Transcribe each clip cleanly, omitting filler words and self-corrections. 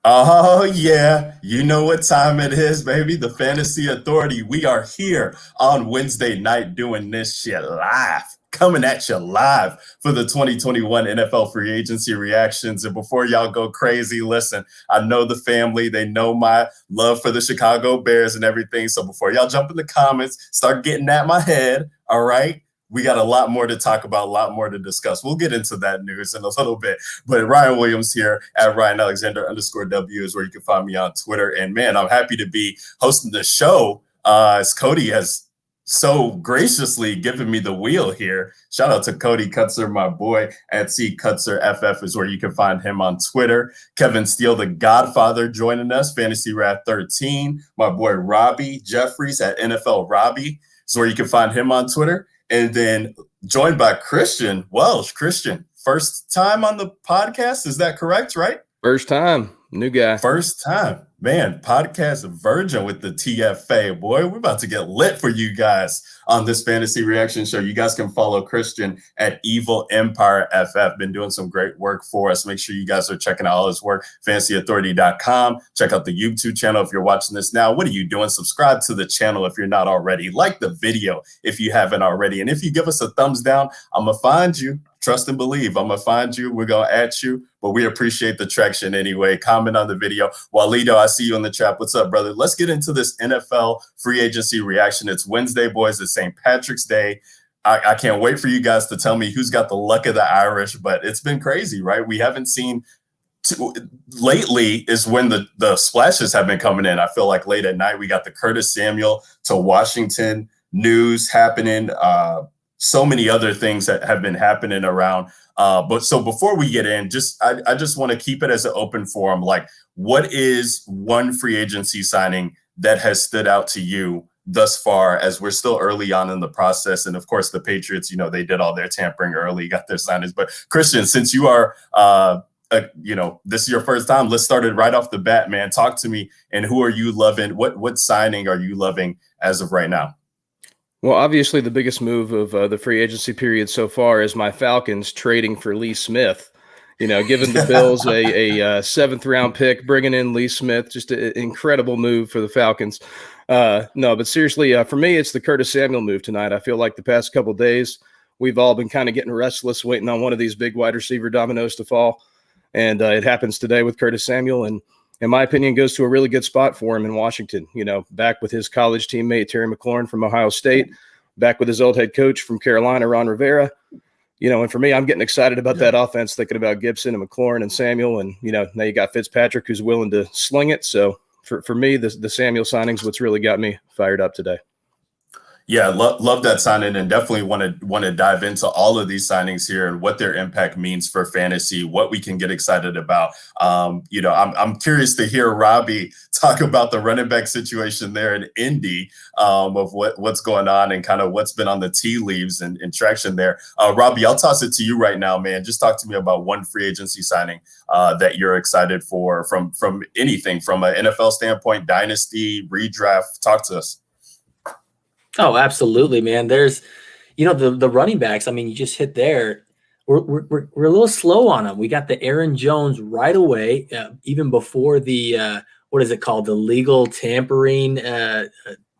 Oh, yeah. You know what time it is, baby. The Fantasy Authority. We are here on Wednesday night doing this shit live. Coming at you live for the 2021 NFL free agency reactions. And before y'all go crazy, listen, I know the family. They know my love for the Chicago Bears and everything. So before y'all jump in the comments, start getting at my head, all right? We got a lot more to talk about, a lot more to discuss. We'll get into that news in a little bit. But Ryan Williams here at Ryan Alexander _W is where you can find me on Twitter. And man, I'm happy to be hosting the show as Cody has so graciously given me the wheel here. Shout out to Cody Kutzer, my boy at C Kutzer FF is where you can find him on Twitter. Kevin Steele, the Godfather, joining us. Fantasy Rat 13. My boy Robbie Jeffries at NFL Robbie is where you can find him on Twitter. And then joined by Christian Welsh. Christian, first time on the podcast, is that correct, right? First time, new guy. First time. Man, podcast virgin with the TFA. Boy, we're about to get lit for you guys on this fantasy reaction show. You guys can follow Christian at Evil Empire FF. Been doing some great work for us. Make sure you guys are checking out all his work, fantasyauthority.com. Check out the YouTube channel if you're watching this now. What are you doing? Subscribe to the channel if you're not already. Like the video if you haven't already. And if you give us a thumbs down, I'm going to find you. Trust and believe. I'm going to find you. We're going to at you, but we appreciate the traction anyway. Comment on the video. Walido, I see you in the chat. What's up, brother? Let's get into this NFL free agency reaction. It's Wednesday, boys. It's St. Patrick's Day. I can't wait for you guys to tell me who's got the luck of the Irish, but it's been crazy, right? We haven't seen lately is when the splashes have been coming in. I feel like late at night, we got the Curtis Samuel to Washington news happening. So many other things that have been happening around. But so before we get in, I just want to keep it as an open forum. Like, what is one free agency signing that has stood out to you thus far, as we're still early on in the process? And of course, the Patriots, they did all their tampering early, got their signings. But Christian, since you are, this is your first time, let's start it right off the bat, man. Talk to me. And who are you loving? What signing are you loving as of right now? Well, obviously, the biggest move of the free agency period so far is my Falcons trading for Lee Smith. Giving the Bills a seventh-round pick, bringing in Lee Smith, just an incredible move for the Falcons. No, but seriously, for me, it's the Curtis Samuel move tonight. I feel like the past couple of days, we've all been kind of getting restless, waiting on one of these big wide receiver dominoes to fall. And it happens today with Curtis Samuel, and in my opinion, goes to a really good spot for him in Washington. Back with his college teammate, Terry McLaurin from Ohio State, back with his old head coach from Carolina, Ron Rivera. And for me, I'm getting excited about that offense, thinking about Gibson and McLaurin and Samuel. And, now you got Fitzpatrick who's willing to sling it. So for me, the Samuel signing's what's really got me fired up today. Yeah, love that signing, and definitely want to dive into all of these signings here and what their impact means for fantasy, what we can get excited about. I'm curious to hear Robbie talk about the running back situation there in Indy, of what's going on and kind of what's been on the tea leaves and traction there. Robbie, I'll toss it to you right now, man. Just talk to me about one free agency signing that you're excited for from anything, from an NFL standpoint, dynasty, redraft. Talk to us. Oh, absolutely, man. There's, the running backs. I mean, you just hit there. We're a little slow on them. We got the Aaron Jones right away, even before the what is it called, the legal tampering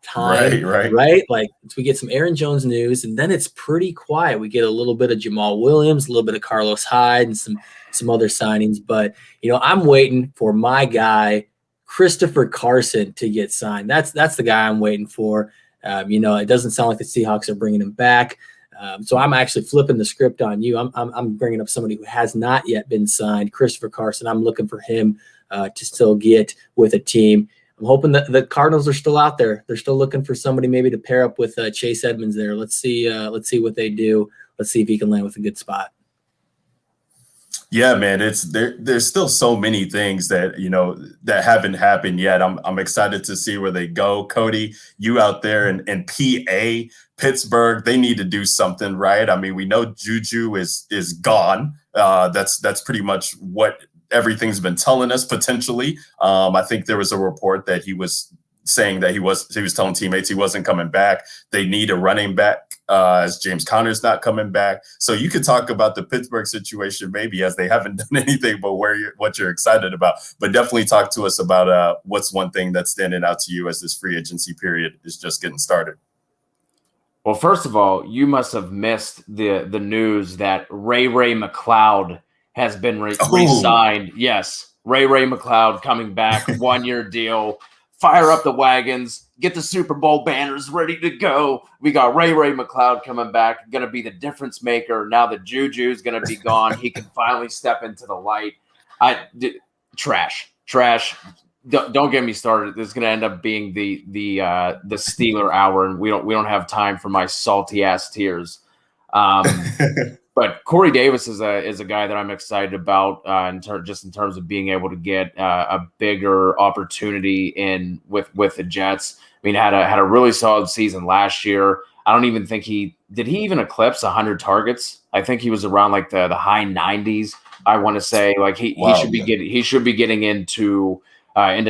time, right? Like, we get some Aaron Jones news, and then it's pretty quiet. We get a little bit of Jamal Williams, a little bit of Carlos Hyde, and some other signings. But I'm waiting for my guy Christopher Carson to get signed. That's the guy I'm waiting for. It doesn't sound like the Seahawks are bringing him back. So I'm actually flipping the script on you. I'm bringing up somebody who has not yet been signed, Christopher Carson. I'm looking for him to still get with a team. I'm hoping that the Cardinals are still out there. They're still looking for somebody maybe to pair up with Chase Edmonds there. Let's see what they do. Let's see if he can land with a good spot. Yeah, man, there's still so many things that that haven't happened yet. I'm excited to see where they go. Cody, you out there in PA, Pittsburgh, they need to do something, right? I mean, we know Juju is gone. That's pretty much what everything's been telling us potentially. I think there was a report that he was saying that he was telling teammates he wasn't coming back. They need a running back as James Conner's not coming back. So you could talk about the Pittsburgh situation, maybe, as they haven't done anything but what you're excited about. But definitely talk to us about what's one thing that's standing out to you as this free agency period is just getting started. Well, first of all, you must have missed the news that Ray McLeod has been re-signed. Yes, Ray McLeod coming back, 1-year deal. Fire up the wagons, get the Super Bowl banners ready to go. We got Ray McLeod coming back, going to be the difference maker. Now that Juju's going to be gone, he can finally step into the light. Trash. Don't get me started. This is going to end up being the Steeler hour, and we don't have time for my salty ass tears. But Corey Davis is a guy that I'm excited about in terms of being able to get a bigger opportunity with the Jets. I mean, had a really solid season last year. I don't even think he even eclipse 100 targets. I think he was around like the high 90s. I want to say like he should be getting into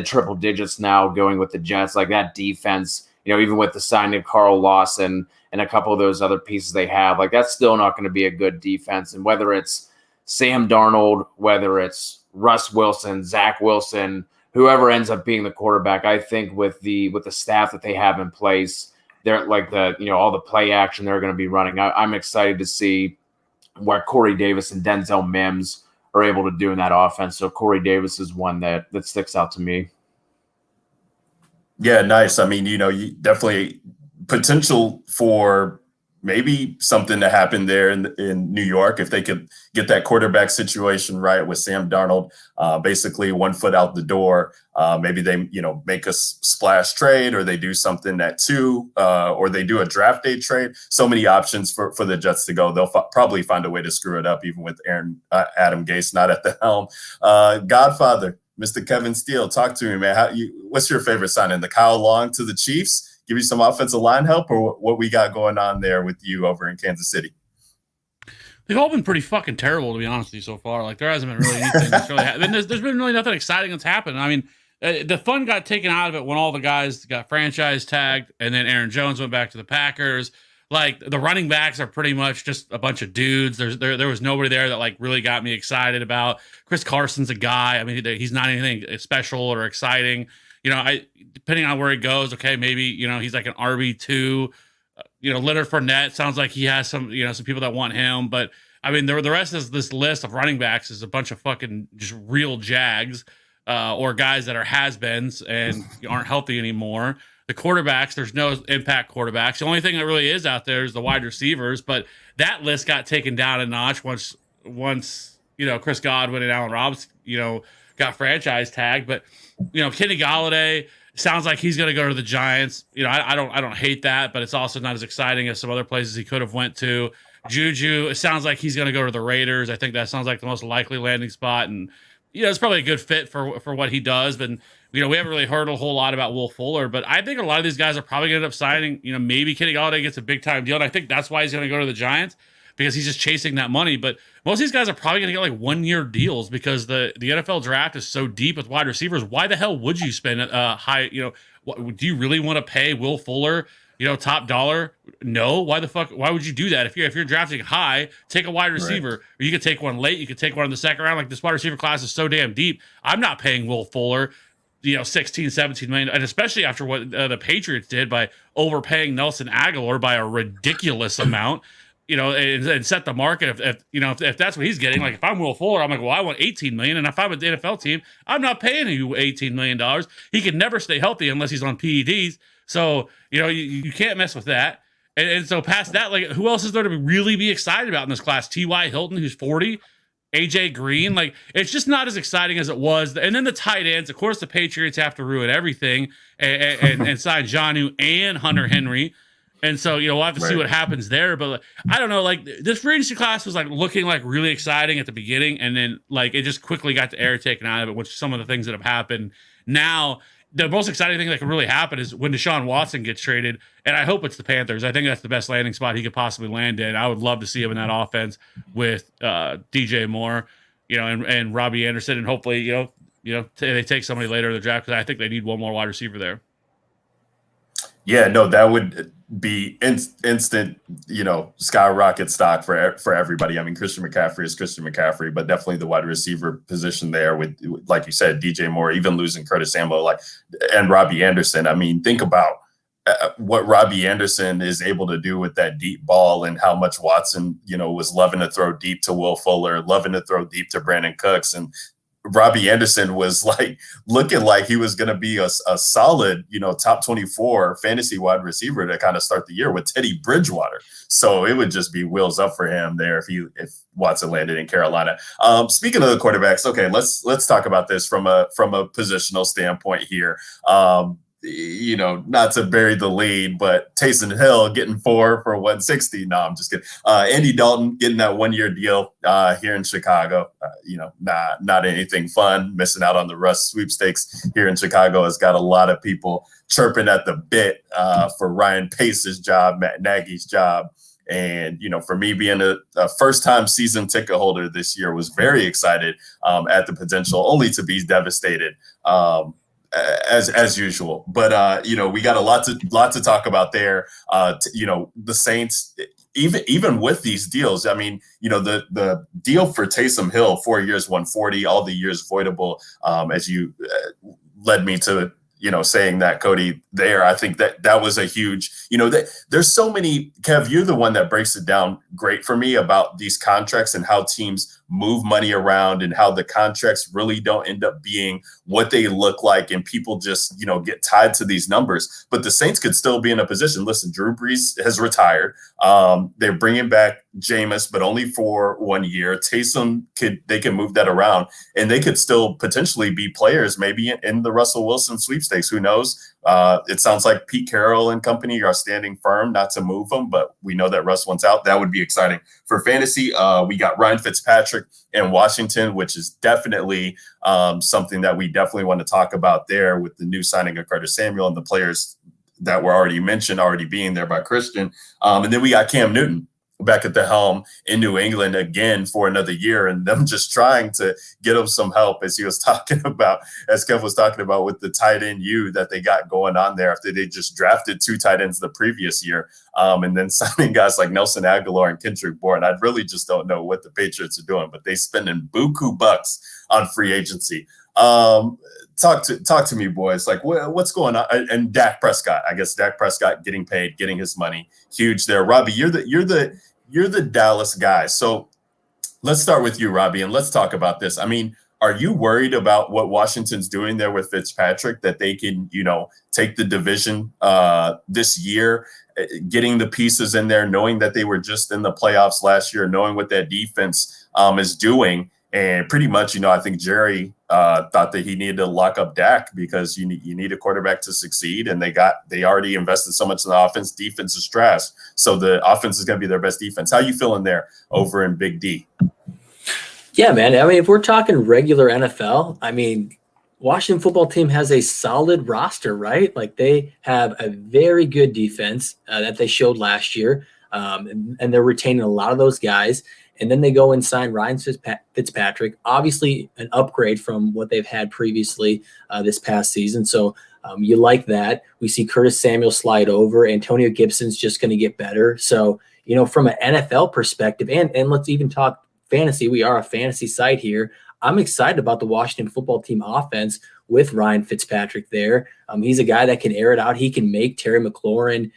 triple digits now, going with the Jets. Like that defense, even with the signing of Carl Lawson and a couple of those other pieces they have, like that's still not going to be a good defense. And whether it's Sam Darnold, whether it's Russ Wilson, Zach Wilson, whoever ends up being the quarterback, I think with the staff that they have in place, they're like all the play action they're going to be running. I'm excited to see what Corey Davis and Denzel Mims are able to do in that offense. So Corey Davis is one that sticks out to me. Yeah, nice. I mean, you definitely potential for maybe something to happen there in New York if they could get that quarterback situation right with Sam Darnold, basically 1 foot out the door. Maybe they, make a splash trade, or they do something at 2, or they do a draft day trade. So many options for the Jets to go. They'll probably find a way to screw it up, even with Adam Gase not at the helm. Godfather, Mr. Kevin Steele, talk to me, man. What's your favorite signing? The Kyle Long to the Chiefs? Give you some offensive line help, or what we got going on there with you over in Kansas City? They've all been pretty fucking terrible, to be honest with you, so far. Like, there hasn't been really anything that's really happened. There's been really nothing exciting that's happened. I mean, the fun got taken out of it when all the guys got franchise tagged, and then Aaron Jones went back to the Packers. Like, the running backs are pretty much just a bunch of dudes. There was nobody there that, like, really got me excited about. Chris Carson's a guy. I mean, he's not anything special or exciting. Depending on where he goes, okay, maybe, he's like an RB2. Leonard Fournette sounds like he has some people that want him. But, I mean, the rest of this list of running backs is a bunch of fucking just real jags or guys that are has-beens and aren't healthy anymore. The quarterbacks, there's no impact quarterbacks. The only thing that really is out there is the wide receivers. But that list got taken down a notch once Chris Godwin and Allen Robinson, got franchise tagged. But, Kenny Golladay sounds like he's going to go to the Giants. I don't hate that, but it's also not as exciting as some other places he could have went to. Juju, it sounds like he's going to go to the Raiders. I think that sounds like the most likely landing spot, and it's probably a good fit for what he does. But we haven't really heard a whole lot about Will Fuller, but I think a lot of these guys are probably going to end up signing. Maybe Kenny Golladay gets a big time deal, and I think that's why he's going to go to the Giants, because he's just chasing that money. But most of these guys are probably going to get like 1-year deals, because the NFL draft is so deep with wide receivers. Why the hell would you spend high? Do you really want to pay Will Fuller, top dollar? No. Why the fuck? Why would you do that? If you're drafting high, take a wide receiver, right. Or you could take one late. You could take one in the second round. Like, this wide receiver class is so damn deep. I'm not paying Will Fuller, 16, 17 million, and especially after what the Patriots did by overpaying Nelson Agholor by a ridiculous amount. And set the market. If that's what he's getting, like if I'm Will Fuller, I'm like, well, I want $18 million, and if I'm an NFL team, I'm not paying you $18 million. He can never stay healthy unless he's on PEDs. So you can't mess with that. And so past that, like, who else is there to really be excited about in this class? T.Y. Hilton, who's 40, AJ Green, like, it's just not as exciting as it was. And then the tight ends, of course, the Patriots have to ruin everything and sign Jonnu and Hunter Henry. And so, we'll have to see what happens there. But I don't know, like, this free agency class was like looking like really exciting at the beginning, and then like it just quickly got the air taken out of it, which some of the things that have happened. Now, the most exciting thing that could really happen is when Desean Watson gets traded, and I hope it's the Panthers. I think that's the best landing spot he could possibly land in. I would love to see him in that offense with DJ Moore, and Robbie Anderson, and hopefully, they take somebody later in the draft, because I think they need one more wide receiver there. Yeah, no, that would be instant, skyrocket stock for everybody. I mean, Christian McCaffrey is Christian McCaffrey, but definitely the wide receiver position there with, like you said, DJ Moore, even losing Curtis Samuel, and Robbie Anderson. I mean, think about what Robbie Anderson is able to do with that deep ball, and how much Watson, was loving to throw deep to Will Fuller, loving to throw deep to Brandon Cooks, and Robbie Anderson was looking like he was going to be a solid, top 24 fantasy wide receiver to kind of start the year with Teddy Bridgewater. So it would just be wheels up for him there if Watson landed in Carolina. Speaking of the quarterbacks, okay, let's talk about this from a positional standpoint here. Not to bury the lead, but Taysom Hill getting 4 for 160. No, I'm just kidding. Andy Dalton getting that 1-year deal here in Chicago. Not anything fun. Missing out on the Russ sweepstakes here in Chicago has got a lot of people chirping at the bit for Ryan Pace's job, Matt Nagy's job. And, for me being a first-time season ticket holder this year, was very excited at the potential, only to be devastated. As usual, but we got a lot to talk about there. The Saints, even with these deals, I mean, the deal for Taysom Hill, 4 years, 140, all the years voidable, as you led me to saying that, Cody, there. I think that was a huge, there's so many. Kev, you're the one that breaks it down great for me about these contracts and how teams move money around, and how the contracts really don't end up being what they look like, and people just, get tied to these numbers. But the Saints could still be in a position. Listen, Drew Brees has retired. They're bringing back Jameis, but only for 1 year. Taysom they can move that around, and they could still potentially be players maybe in the Russell Wilson sweepstakes. Who knows? It sounds like Pete Carroll and company are standing firm not to move them, but we know that Russ wants out. That would be exciting for fantasy. We got Ryan Fitzpatrick in Washington, which is definitely something that we definitely want to talk about there, with the new signing of Curtis Samuel and the players that were already mentioned already being there by Christian. And then we got Cam Newton back at the helm in New England again for another year, and them just trying to get him some help, as Kev was talking about with the tight end that they got going on there after they just drafted 2 tight ends the previous year, and then signing guys like Nelson Agholor and Kendrick Bourne. I really just don't know what the Patriots are doing, but they spending buku bucks on free agency. Talk to me, boys. What's going on? And Dak Prescott, I guess Dak Prescott getting paid, getting his money, huge there. Robbie, you're the Dallas guy. So let's start with you, Robbie, and let's talk about this. I mean, are you worried about what Washington's doing there with Fitzpatrick, that they can, take the division this year, getting the pieces in there, knowing that they were just in the playoffs last year, knowing what that defense is doing? And pretty much, I think Jerry thought that he needed to lock up Dak, because you need a quarterback to succeed, and they already invested so much in the offense. Defense is trash, so the offense is going to be their best defense. How you feeling there over in Big D? Yeah, man. I mean, if we're talking regular NFL, I mean, Washington football team has a solid roster, right? They have a very good defense that they showed last year, and they're retaining a lot of those guys. And then they go and sign Ryan Fitzpatrick, obviously an upgrade from what they've had previously this past season. So you like that. We see Curtis Samuel slide over. Antonio Gibson's just going to get better. So, from an NFL perspective, and let's even talk fantasy. We are a fantasy site here. I'm excited about the Washington football team offense with Ryan Fitzpatrick there. He's a guy that can air it out. He can make Terry McLaurin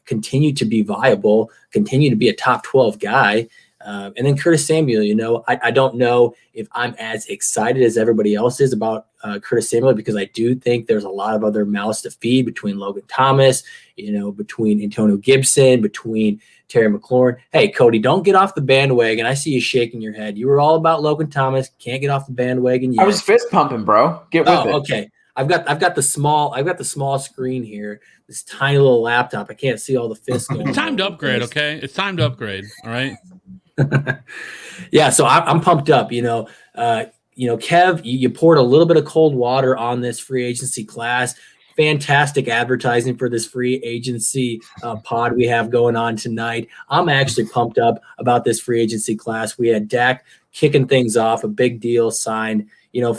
continue to be viable, continue to be a top 12 guy. And then Curtis Samuel, I don't know if I'm as excited as everybody else is about Curtis Samuel, because I do think there's a lot of other mouths to feed between Logan Thomas, between Antonio Gibson, between Terry McLaurin. Hey, Cody, don't get off the bandwagon. I see you shaking your head. You were all about Logan Thomas. Can't get off the bandwagon yet. I was fist pumping, bro. Get with it. Okay. I've got the small screen here, this tiny little laptop. I can't see all the fists going. It's time to upgrade, okay? It's time to upgrade. All right. Yeah, so I'm pumped up. Kev, you poured a little bit of cold water on this free agency class. Fantastic advertising for this free agency pod we have going on tonight. I'm actually pumped up about this free agency class. We had Dak kicking things off, a big deal signed.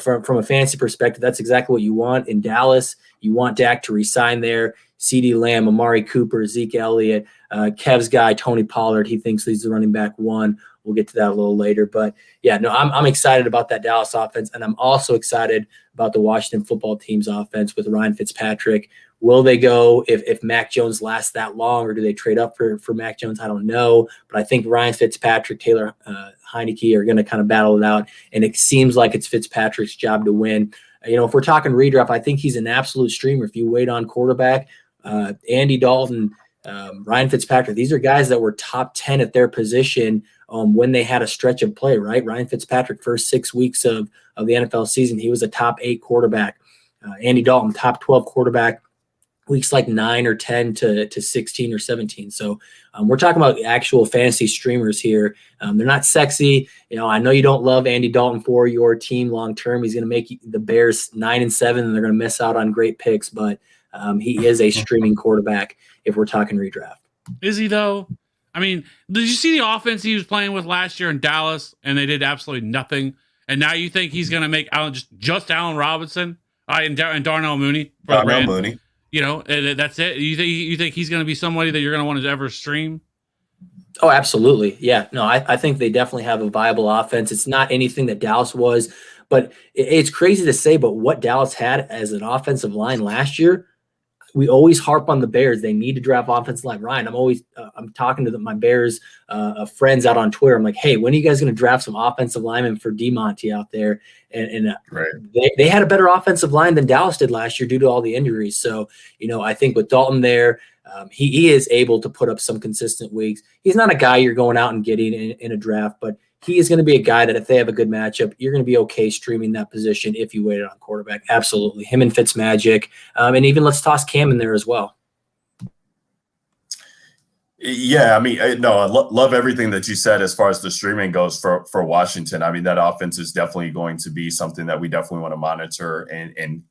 From a fantasy perspective, that's exactly what you want in Dallas. You want Dak to resign there. CeeDee Lamb, Amari Cooper, Zeke Elliott, Kev's guy, Tony Pollard. He thinks he's the running back one. We'll get to that a little later. But, yeah, no, I'm excited about that Dallas offense, and I'm also excited about the Washington football team's offense with Ryan Fitzpatrick. Will they go if Mac Jones lasts that long, or do they trade up for Mac Jones? I don't know. But I think Ryan Fitzpatrick, Taylor Heineke are going to kind of battle it out, and it seems like it's Fitzpatrick's job to win. If we're talking redraft, I think he's an absolute streamer. If you wait on quarterback, Andy Dalton, Ryan Fitzpatrick, these are guys that were top 10 at their position when they had a stretch of play, right? Ryan Fitzpatrick, first 6 weeks of the NFL season, he was a top 8 quarterback. Andy Dalton, top 12 quarterback, weeks like 9 or 10 to 16 or 17. So we're talking about actual fantasy streamers here. They're not sexy. I know you don't love Andy Dalton for your team long term. He's going to make the Bears 9-7, and they're going to miss out on great picks. But he is a streaming quarterback if we're talking redraft. Is he though? I mean, did you see the offense he was playing with last year in Dallas, and they did absolutely nothing? And now you think he's going to make just Allen Robinson and Darnell Mooney? Darnell Mooney. That's it. You think he's going to be somebody that you're going to want to ever stream? Oh, absolutely. Yeah. No, I think they definitely have a viable offense. It's not anything that Dallas was, but it's crazy to say, but what Dallas had as an offensive line last year, we always harp on the Bears. They need to draft offensive line. Ryan, I'm talking to my Bears friends out on Twitter. I'm like, hey, when are you guys going to draft some offensive linemen for DeMonte out there? And right. They had a better offensive line than Dallas did last year due to all the injuries. So, I think with Dalton there, he is able to put up some consistent weeks. He's not a guy you're going out and getting in a draft, but he is going to be a guy that if they have a good matchup, you're going to be okay streaming that position if you waited on quarterback. Absolutely. Him and Fitzmagic. And even let's toss Cam in there as well. Yeah, I mean, I love everything that you said as far as the streaming goes for Washington. I mean, that offense is definitely going to be something that we definitely want to monitor and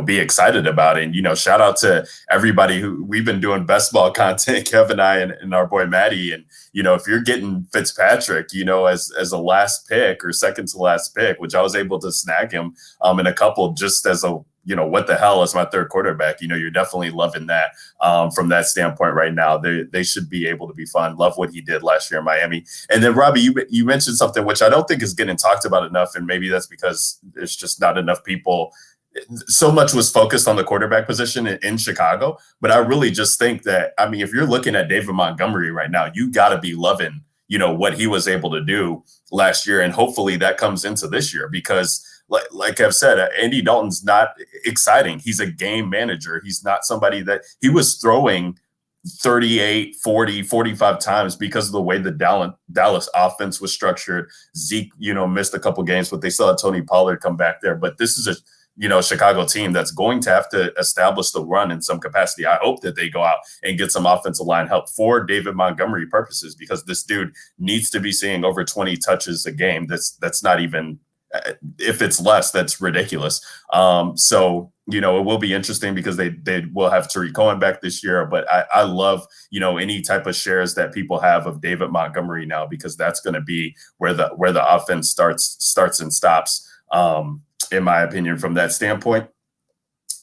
be excited about it. And, shout out to everybody who we've been doing best ball content, Kev and I and our boy Maddie. And, if you're getting Fitzpatrick, as a last pick or second to last pick, which I was able to snag him in a couple just as a, what the hell is my third quarterback? You're definitely loving that from that standpoint right now. They should be able to be fun. Love what he did last year in Miami. And then, Robbie, you mentioned something which I don't think is getting talked about enough. And maybe that's because there's just not enough people. So much was focused on the quarterback position in Chicago. But I really just think that, I mean, if you're looking at David Montgomery right now, you got to be loving, what he was able to do last year. And hopefully that comes into this year because like I've said, Andy Dalton's not exciting. He's a game manager. He's not somebody that he was throwing 38, 40, 45 times because of the way the Dallas offense was structured. Zeke, missed a couple games, but they still had Tony Pollard come back there. But this is a Chicago team that's going to have to establish the run in some capacity. I hope that they go out and get some offensive line help for David Montgomery purposes because this dude needs to be seeing over 20 touches a game. That's not even, if it's less, that's ridiculous. So, it will be interesting because they will have Tariq Cohen back this year. But I love, any type of shares that people have of David Montgomery now because that's going to be where the offense starts and stops. In my opinion, from that standpoint.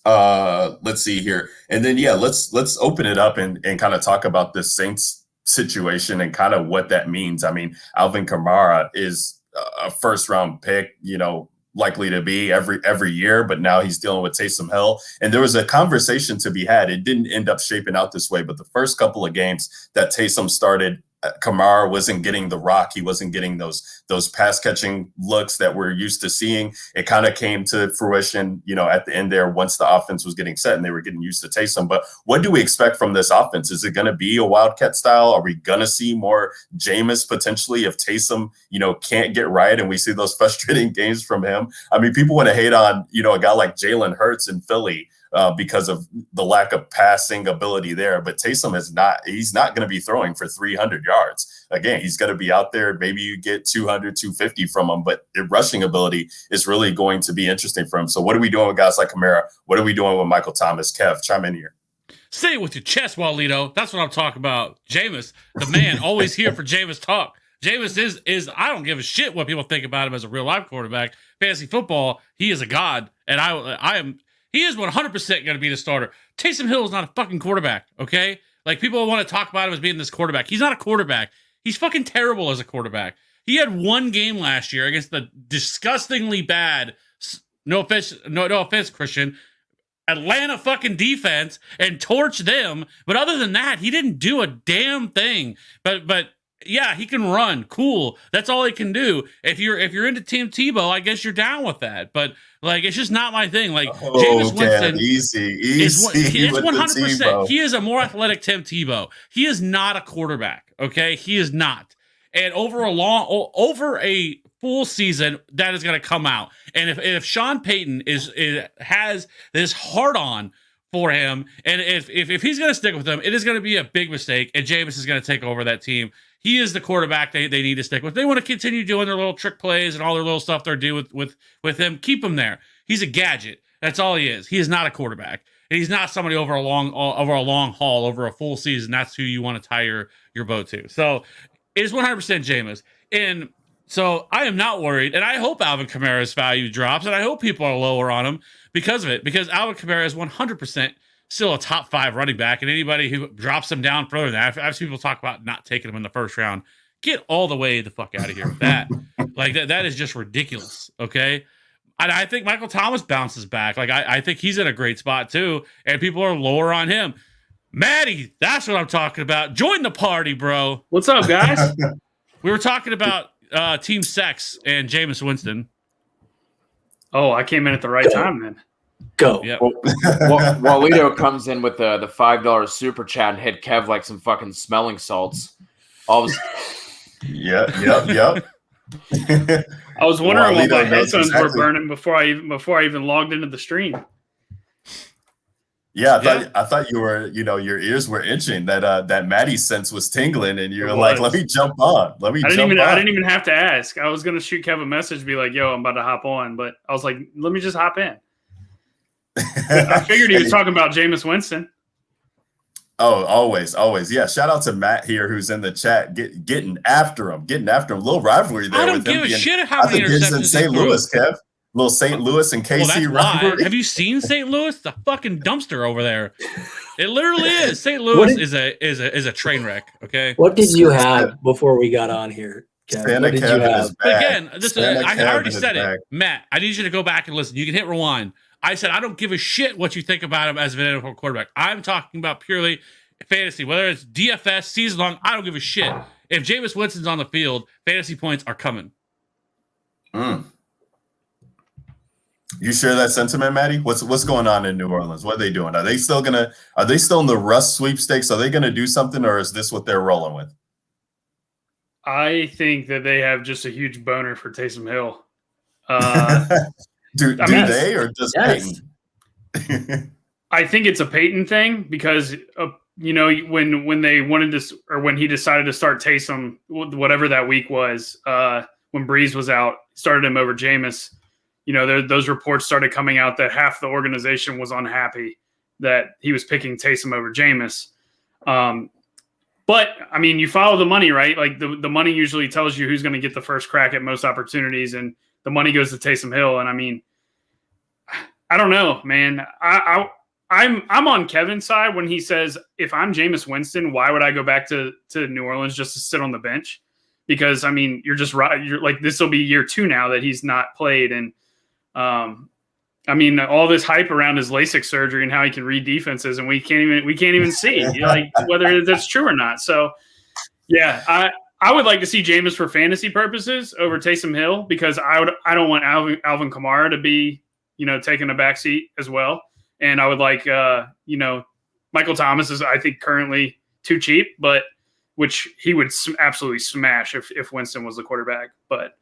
Let's see here. And then, let's open it up and kind of talk about the Saints situation and kind of what that means. I mean, Alvin Kamara is a first round pick, likely to be every year, but now he's dealing with Taysom Hill. And there was a conversation to be had. It didn't end up shaping out this way, but the first couple of games that Taysom started, Kamara wasn't getting the rock. He wasn't getting those pass catching looks that we're used to seeing. It kind of came to fruition, at the end there once the offense was getting set and they were getting used to Taysom. But what do we expect from this offense? Is it going to be a Wildcat style? Are we going to see more Jameis potentially if Taysom, can't get right and we see those frustrating games from him? I mean, people want to hate on, a guy like Jalen Hurts in Philly because of the lack of passing ability there. But Taysom he's not going to be throwing for 300 yards. Again, he's going to be out there. Maybe you get 200, 250 from him, but the rushing ability is really going to be interesting for him. So what are we doing with guys like Kamara? What are we doing with Michael Thomas? Kev, chime in here. Say it with your chest, Walito. That's what I'm talking about. Jameis, the man, always here for Jameis talk. Jameis is I don't give a shit what people think about him as a real life quarterback. Fantasy football, he is a god. And He is 100% going to be the starter. Taysom Hill is not a fucking quarterback, okay? Like, people want to talk about him as being this quarterback. He's not a quarterback. He's fucking terrible as a quarterback. He had one game last year against the disgustingly bad, no offense, Christian, Atlanta fucking defense, and torched them. But other than that, he didn't do a damn thing. But yeah, he can run. Cool. That's all he can do. If you're into Team Tebow, I guess you're down with that. But like, it's just not my thing. Like, Jameis Winston, easy. It's 100%. He is a more athletic Tim Tebow. He is not a quarterback. Okay, he is not. And over a full season, that is going to come out. And if Sean Payton has this hard on for him, and if he's going to stick with him, it is going to be a big mistake. And Jameis is going to take over that team. He is the quarterback they need to stick with. They want to continue doing their little trick plays and all their little stuff they're doing with him. Keep him there. He's a gadget. That's all he is. He is not a quarterback. And he's not somebody over a long haul, over a full season. That's who you want to tie your boat to. So it is 100% Jameis. And so I am not worried. And I hope Alvin Kamara's value drops. And I hope people are lower on him because of it. Because Alvin Kamara is 100% still a top 5 running back. And anybody who drops him down further than that, I've seen people talk about not taking him in the first round. Get all the way the fuck out of here with that. Like, that is just ridiculous. Okay. And I think Michael Thomas bounces back. Like, I think he's in a great spot too. And people are lower on him. Maddie, that's what I'm talking about. Join the party, bro. What's up, guys? We were talking about Team Sex and Jameis Winston. Oh, I came in at the right time then. Go. Yep. Walito comes in with the $5 super chat and hit Kev like some fucking smelling salts. Yep. I was wondering why my knows headphones exactly. were burning before I even logged into the stream. Yeah, I thought you were, your ears were itching. That Maddie sense was tingling, and you're like, "Let me jump on. I didn't even have to ask. I was gonna shoot Kev a message, be like, "Yo, I'm about to hop on," but I was like, "Let me just hop in." I figured he was talking about Jameis Winston. Oh, always. Yeah. Shout out to Matt here, who's in the chat, getting after him. A little rivalry there. I don't with give him a being, shit how many it's in interceptions St. he threw. Louis, Kev. Little St. Louis and KC that's rivalry. why. Have you seen St. Louis? The fucking dumpster over there. It literally is. St. Louis is a train wreck. Okay. What did you have before we got on here, Kevin? Santa What did you Kevin have? is But back. again, I already said back. it. Matt, I need you to go back and listen. You can hit rewind. I said I don't give a shit what you think about him as an NFL quarterback. I'm talking about purely fantasy, whether it's DFS, season long. I don't give a shit. If Jameis Winston's on the field, fantasy points are coming. You share that sentiment, Maddie? What's going on in New Orleans? What are they doing? Are they still in the Russ sweepstakes? Are they gonna do something, or is this what they're rolling with? I think that they have just a huge boner for Taysom Hill. Do they or just Yes. Peyton? I think it's a Peyton thing because when they wanted to, or when he decided to start Taysom, whatever that week was, when Breeze was out, started him over Jameis. Those reports started coming out that half the organization was unhappy that he was picking Taysom over Jameis. But I mean, you follow the money, right? Like the money usually tells you who's going to get the first crack at most opportunities, and the money goes to Taysom Hill. And I mean, I don't know, man. I'm on Kevin's side when he says, if I'm Jameis Winston, why would I go back to New Orleans just to sit on the bench? Because I mean, you're just right. You're like, this will be year 2 now that he's not played, and I mean, all this hype around his LASIK surgery and how he can read defenses, and we can't even see like whether that's true or not. So, yeah, I would like to see Jameis for fantasy purposes over Taysom Hill because I don't want Alvin Kamara to be taking a backseat as well, and I would like Michael Thomas is I think currently too cheap, but which he would absolutely smash if Winston was the quarterback, but.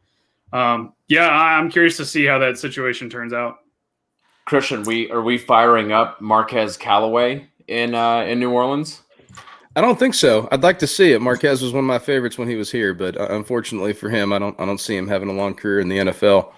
Yeah, I'm curious to see how that situation turns out. Christian, are we firing up Marquez Callaway in New Orleans? I don't think so. I'd like to see it. Marquez was one of my favorites when he was here, but unfortunately for him, I don't see him having a long career in the NFL.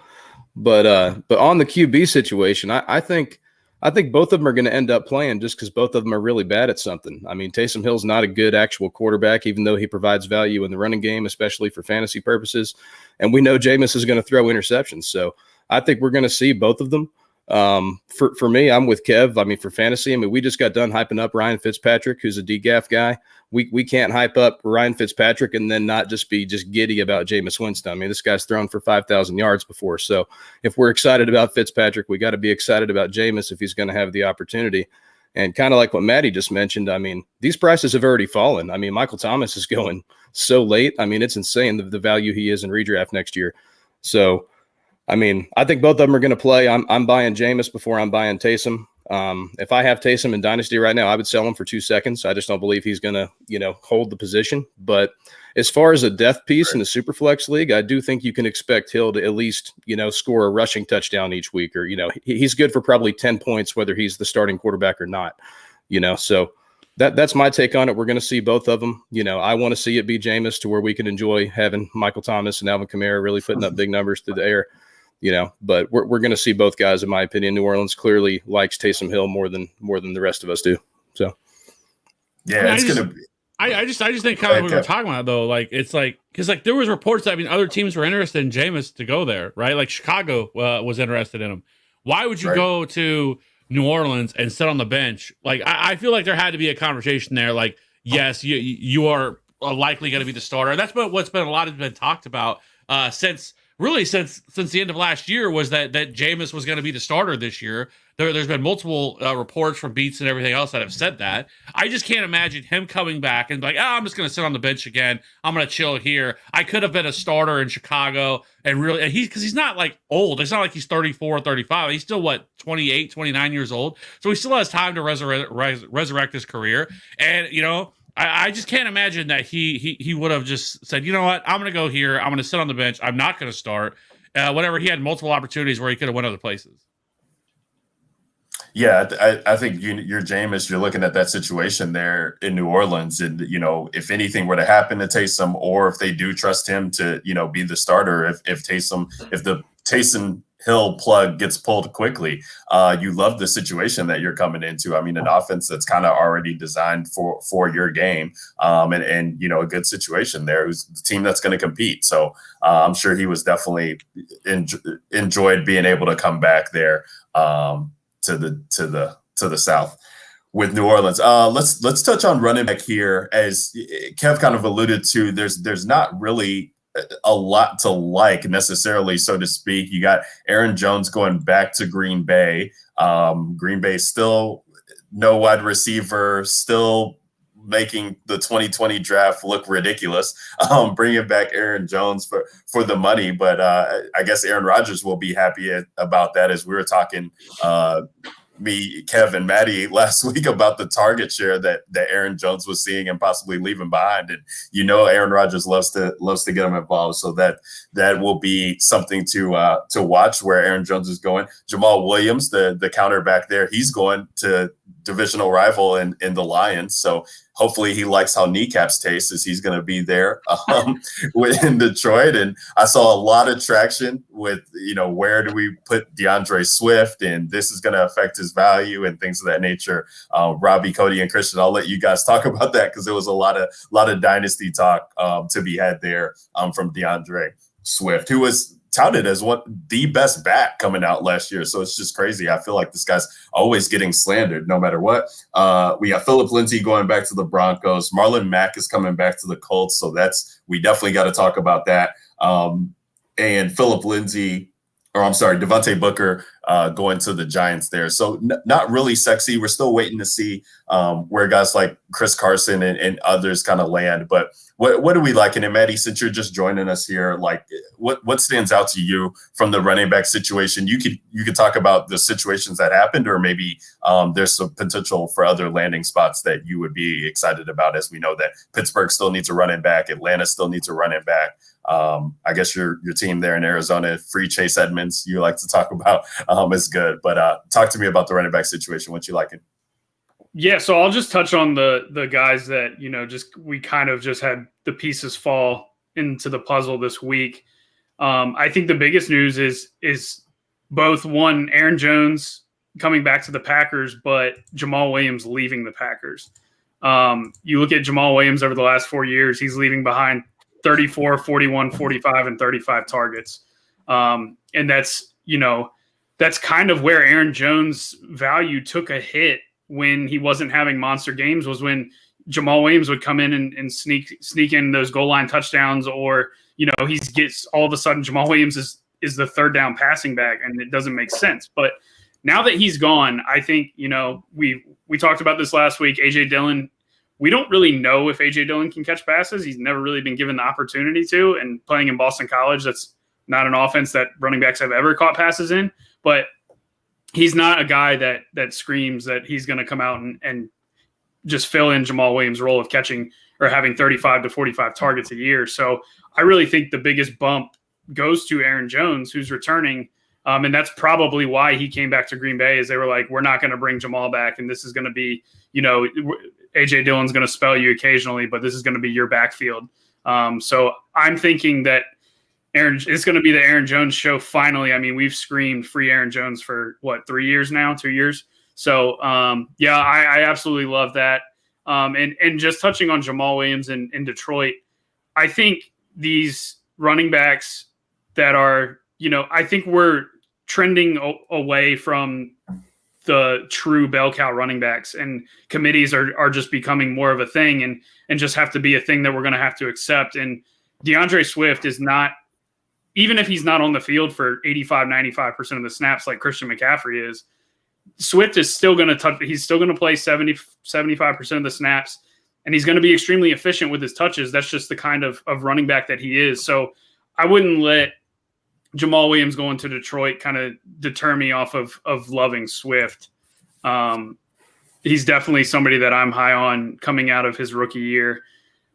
But on the QB situation, I think both of them are going to end up playing just because both of them are really bad at something. I mean, Taysom Hill's not a good actual quarterback, even though he provides value in the running game, especially for fantasy purposes. And we know Jameis is going to throw interceptions. So I think we're going to see both of them. For me, I'm with Kev. I mean, for fantasy, I mean, we just got done hyping up Ryan Fitzpatrick, who's a DGAF guy. We can't hype up Ryan Fitzpatrick and then not just be giddy about Jameis Winston. I mean, this guy's thrown for 5,000 yards before. So if we're excited about Fitzpatrick, we got to be excited about Jameis if he's going to have the opportunity. And kind of like what Maddie just mentioned, I mean, these prices have already fallen. I mean, Michael Thomas is going so late. I mean, it's insane the value he is in redraft next year. So, I mean, I think both of them are going to play. I'm buying Jameis before I'm buying Taysom. If I have Taysom in Dynasty right now, I would sell him for 2 seconds. I just don't believe he's going to, hold the position. But as far as a death piece in the Superflex League, I do think you can expect Hill to at least, score a rushing touchdown each week, or, he's good for probably 10 points, whether he's the starting quarterback or not, so that's my take on it. We're going to see both of them. I want to see it be Jameis to where we can enjoy having Michael Thomas and Alvin Kamara really putting up big numbers through the air. But we're going to see both guys, in my opinion. New Orleans clearly likes Taysom Hill more than the rest of us do. So, yeah, it's going to be. I just think kind of what we were talking about though, because there was reports that other teams were interested in Jameis to go there, right? Like Chicago was interested in him. Why would you go to New Orleans and sit on the bench? Like I feel like there had to be a conversation there. Like, yes, you are likely going to be the starter. That's what's been a lot has been talked about since the end of last year, was that Jameis was going to be the starter this year. There's been multiple reports from beats and everything else that have said that. I just can't imagine him coming back and I'm just going to sit on the bench again. I'm going to chill here. I could have been a starter in Chicago because he's not old. It's not like he's 34 or 35. He's still 28, 29 years old. So he still has time to resurrect his career. And, I just can't imagine that he would have just said, you know what, I'm going to go here. I'm going to sit on the bench. I'm not going to start. Whatever. He had multiple opportunities where he could have went other places. Yeah, I think you're Jameis. You're looking at that situation there in New Orleans, and if anything were to happen to Taysom, or if they do trust him to be the starter, if the Taysom Hill plug gets pulled quickly, you love the situation that you're coming into. I mean, an offense that's kind of already designed for your game, and a good situation there. Who's the team that's going to compete? So I'm sure he was definitely enjoyed being able to come back there. To the South with New Orleans. Let's touch on running back here. As Kev kind of alluded to, there's not really a lot to like necessarily, so to speak. You got Aaron Jones going back to Green Bay. Green Bay still no wide receiver, still making the 2020 draft look ridiculous, bringing back Aaron Jones for the money. But I guess Aaron Rodgers will be happy about that, as we were talking, me, Kev, and Maddie last week about the target share that Aaron Jones was seeing and possibly leaving behind. And Aaron Rodgers loves to get him involved. So that will be something to watch, where Aaron Jones is going. Jamal Williams, the counterback there, he's going to divisional rival in the Lions. So hopefully he likes how kneecaps taste, as he's going to be there in Detroit. And I saw a lot of traction with, where do we put Deandre Swift, and this is going to affect his value and things of that nature. Robbie, Cody, and Christian, I'll let you guys talk about that, because there was a lot of dynasty talk to be had there from Deandre Swift, who was touted as the best back coming out last year. So it's just crazy. I feel like this guy's always getting slandered no matter what. We got Phillip Lindsay going back to the Broncos. Marlon Mack is coming back to the Colts. So we definitely got to talk about that. And Phillip Lindsay, Devontae Booker going to the Giants there. So not really sexy. We're still waiting to see where guys like Chris Carson and others kind of land. But what do we like? And Maddie, since you're just joining us here, what stands out to you from the running back situation? You could talk about the situations that happened, or maybe there's some potential for other landing spots that you would be excited about, as we know that Pittsburgh still needs a running back. Atlanta still needs a running back. I guess your team there in Arizona, free Chase Edmonds, you like to talk about, is good. But talk to me about the running back situation. What you liking? Yeah, so I'll just touch on the guys that, we kind of just had the pieces fall into the puzzle this week. I think the biggest news is both, one, Aaron Jones coming back to the Packers, but Jamal Williams leaving the Packers. You look at Jamal Williams over the last 4 years, he's leaving behind 34, 41, 45, and 35 targets. And that's, that's kind of where Aaron Jones' value took a hit when he wasn't having monster games, was when Jamal Williams would come in and sneak in those goal line touchdowns, or, he gets all of a sudden Jamal Williams is the third down passing back, and it doesn't make sense. But now that he's gone, I think, we talked about this last week, A.J. Dillon, we don't really know if A.J. Dillon can catch passes. He's never really been given the opportunity to, and playing in Boston College, that's not an offense that running backs have ever caught passes in. But he's not a guy that screams that he's going to come out and just fill in Jamal Williams' role of catching or having 35 to 45 targets a year. So I really think the biggest bump goes to Aaron Jones, who's returning. And that's probably why he came back to Green Bay, is they were like, we're not going to bring Jamal back, and this is going to be, A.J. Dillon's going to spell you occasionally, but this is going to be your backfield. So I'm thinking that it's going to be the Aaron Jones show finally. I mean, we've screamed free Aaron Jones for 3 years now, 2 years. So I absolutely love that. And just touching on Jamal Williams in Detroit, I think these running backs that are, I think we're trending away from the true bell cow running backs, and committees are just becoming more of a thing and just have to be a thing that we're going to have to accept. And Deandre Swift is not, even if he's not on the field for 85, 95% of the snaps like Christian McCaffrey is, Swift is still going to he's still going to play 70, 75% of the snaps, and he's going to be extremely efficient with his touches. That's just the kind of running back that he is. So I wouldn't let Jamal Williams going to Detroit kind of deter me off of loving Swift. He's definitely somebody that I'm high on coming out of his rookie year.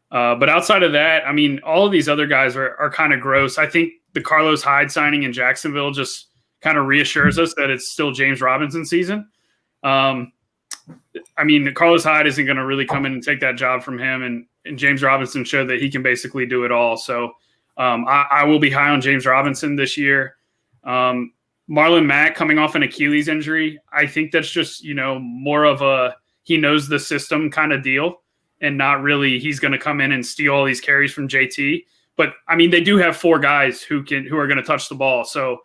But outside of that, I mean, all of these other guys are kind of gross. I think the Carlos Hyde signing in Jacksonville just kind of reassures us that it's still James Robinson season. I mean, Carlos Hyde isn't going to really come in and take that job from him, and James Robinson showed that he can basically do it all. So I will be high on James Robinson this year. Marlon Mack coming off an Achilles injury, I think that's just, more of a he knows the system kind of deal, and not really he's going to come in and steal all these carries from JT. But, I mean, they do have 4 guys who are going to touch the ball. So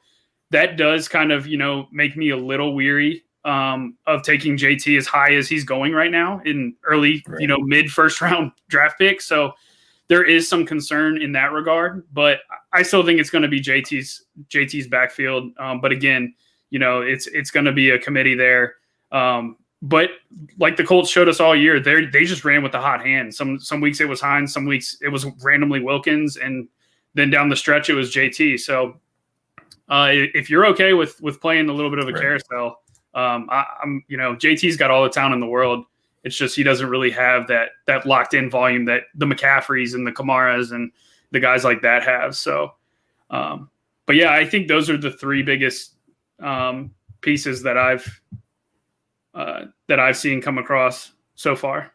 that does kind of, make me a little weary of taking JT as high as he's going right now in early, right, mid first round draft pick. So there is some concern in that regard, but I still think it's going to be JT's backfield. But again, it's going to be a committee there. But like the Colts showed us all year, they just ran with the hot hand. Some weeks it was Hines, some weeks it was randomly Wilkins, and then down the stretch it was JT. So if you're okay with playing a little bit of a carousel, JT's got all the talent in the world. It's just he doesn't really have that locked in volume that the McCaffreys and the Kamaras and the guys like that have. So, but yeah, I think those are the 3 biggest pieces that I've seen come across so far.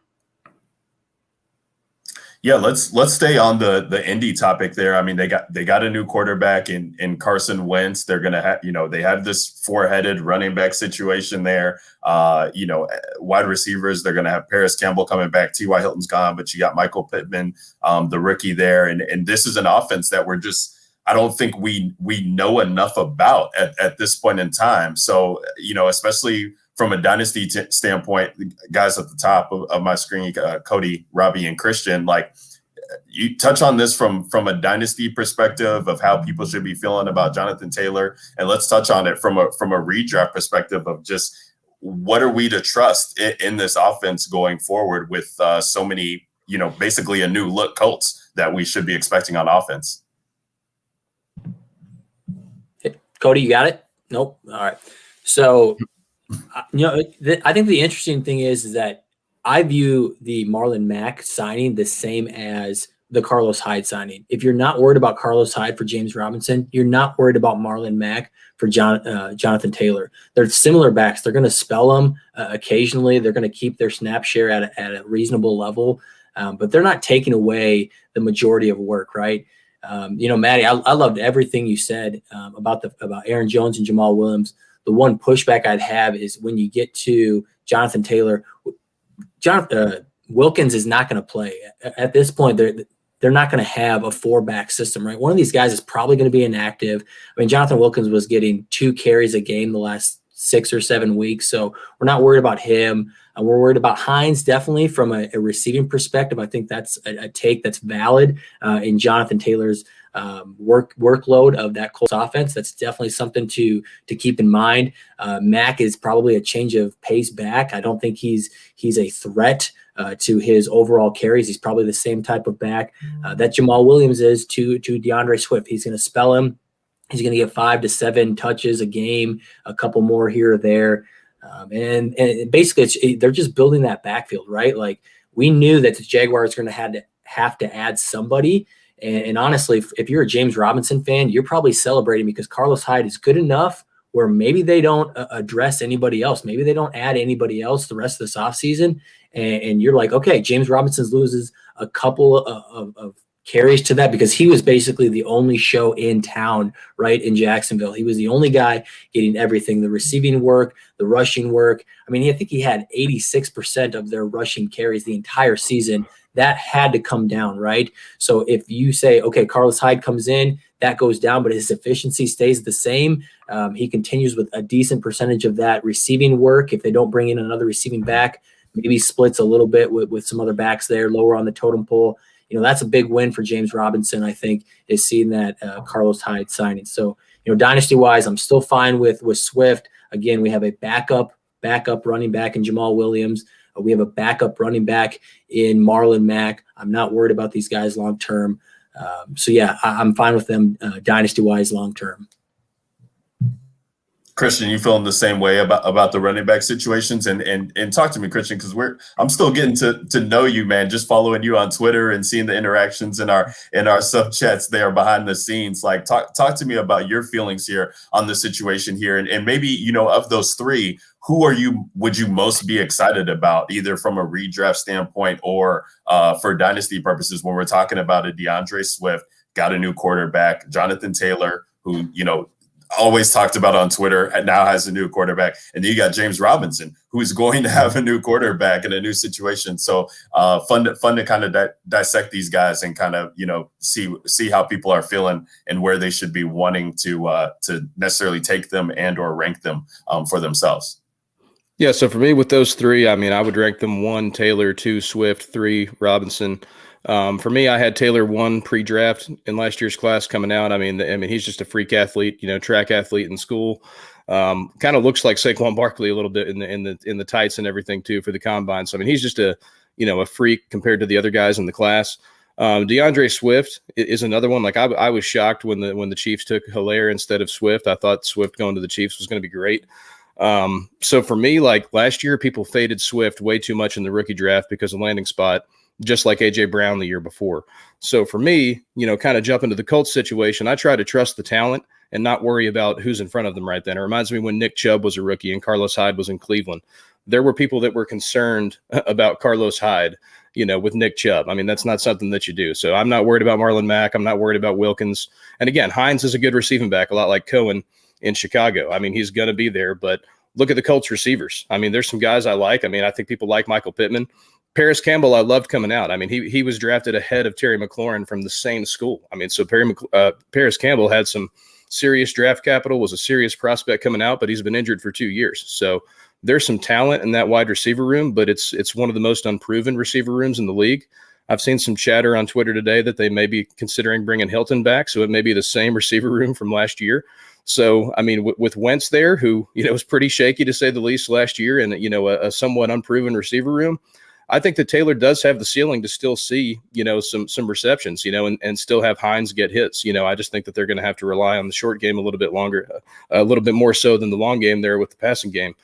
Yeah, let's stay on the Indy topic there. I mean, they got a new quarterback in Carson Wentz. They're gonna have, they have this 4-headed running back situation there. Wide receivers, they're gonna have Paris Campbell coming back. T.Y. Hilton's gone, but you got Michael Pittman, the rookie there, and this is an offense that I don't think we know enough about at this point in time. So, especially from a dynasty standpoint, guys at the top of my screen, Cody, Robbie, and Christian, like, you touch on this from a dynasty perspective of how people should be feeling about Jonathan Taylor, and let's touch on it from a redraft perspective of just what are we to trust in this offense going forward with so many, basically a new look Colts that we should be expecting on offense. Cody, you got it? Nope. All right. So, I think the interesting thing is that I view the Marlon Mack signing the same as the Carlos Hyde signing. If you're not worried about Carlos Hyde for James Robinson, you're not worried about Marlon Mack for Jonathan Taylor. They're similar backs. They're going to spell them occasionally. They're going to keep their snap share at a reasonable level, but they're not taking away the majority of work, right? Maddie, I loved everything you said about Aaron Jones and Jamal Williams. The one pushback I'd have is when you get to Jonathan Taylor, Wilkins is not going to play. At this point, they're not going to have a 4-back system, right? One of these guys is probably going to be inactive. I mean, Jonathan Wilkins was getting 2 carries a game the last 6 or 7 weeks, so we're not worried about him. We're worried about Hines, definitely from a receiving perspective. I think that's a take that's valid in Jonathan Taylor's workload of that Colts offense. That's definitely something to keep in mind. Mack is probably a change of pace back. I don't think he's a threat to his overall carries. He's probably the same type of back that Jamal Williams is to Deandre Swift. He's going to spell him. He's going to get 5 to 7 touches a game, a couple more here or there. And basically they're just building that backfield, right? Like, we knew that the Jaguars are going to have to add somebody. And honestly, if you're a James Robinson fan, you're probably celebrating because Carlos Hyde is good enough where maybe they don't address anybody else. Maybe they don't add anybody else the rest of this offseason. And you're like, okay, James Robinson loses a couple of carries to that because he was basically the only show in town, right, in Jacksonville. He was the only guy getting everything, the receiving work, the rushing work. I mean, I think he had 86% of their rushing carries the entire season. That had to come down, right? So if you say, okay, Carlos Hyde comes in, that goes down, but his efficiency stays the same. He continues with a decent percentage of that receiving work. If they don't bring in another receiving back, maybe splits a little bit with some other backs there lower on the totem pole. You know, that's a big win for James Robinson, I think, is seeing that Carlos Hyde signing. So, you know, dynasty-wise, I'm still fine with Swift. Again, we have a backup running back in Jamal Williams. We have a backup running back in Marlon Mack. I'm not worried about these guys long-term. So, yeah, I'm fine with them dynasty-wise long-term. Christian, you feeling the same way about the running back situations? And talk to me, Christian, because I'm still getting to know you, man. Just following you on Twitter and seeing the interactions in our sub chats there behind the scenes. Like, talk to me about your feelings here on the situation here, and maybe, you know, of those 3, who would you most be excited about, either from a redraft standpoint or for dynasty purposes, when we're talking about a Deandre Swift, got a new quarterback, Jonathan Taylor, who, you know, always talked about on Twitter, and now has a new quarterback. And then you got James Robinson, who's going to have a new quarterback in a new situation. So fun to kind of dissect these guys and kind of, you know, see how people are feeling and where they should be wanting to necessarily take them and or rank them for themselves. Yeah, so for me with those 3, I mean, I would rank them 1, Taylor, 2, Swift, 3, Robinson. For me, I had Taylor 1 pre-draft in last year's class coming out. I mean, he's just a freak athlete, you know, track athlete in school. Kind of looks like Saquon Barkley a little bit in the tights and everything too for the combine. So I mean, he's just a freak compared to the other guys in the class. DeAndre Swift is another one. Like I was shocked when the Chiefs took Hilaire instead of Swift. I thought Swift going to the Chiefs was going to be great. So for me, like last year, people faded Swift way too much in the rookie draft because of landing spot, just like A.J. Brown the year before. So for me, you know, kind of jump into the Colts situation, I try to trust the talent and not worry about who's in front of them right then. It reminds me when Nick Chubb was a rookie and Carlos Hyde was in Cleveland. There were people that were concerned about Carlos Hyde, you know, with Nick Chubb. I mean, that's not something that you do. So I'm not worried about Marlon Mack. I'm not worried about Wilkins. And again, Hines is a good receiving back, a lot like Cohen in Chicago. I mean, he's going to be there, but look at the Colts receivers. I mean, there's some guys I like. I mean, I think people like Michael Pittman. Paris Campbell, I loved coming out. I mean, he was drafted ahead of Terry McLaurin from the same school. I mean, so Paris Campbell had some serious draft capital, was a serious prospect coming out, but he's been injured for 2 years. So there's some talent in that wide receiver room, but it's one of the most unproven receiver rooms in the league. I've seen some chatter on Twitter today that they may be considering bringing Hilton back, so it may be the same receiver room from last year. So, I mean, with Wentz there, who, you know, was pretty shaky to say the least last year, and, you know, a somewhat unproven receiver room, I think that Taylor does have the ceiling to still see, you know, some receptions, you know, and still have Hines get hits. You know, I just think that they're going to have to rely on the short game a little bit longer, a little bit more so than the long game there with the passing game.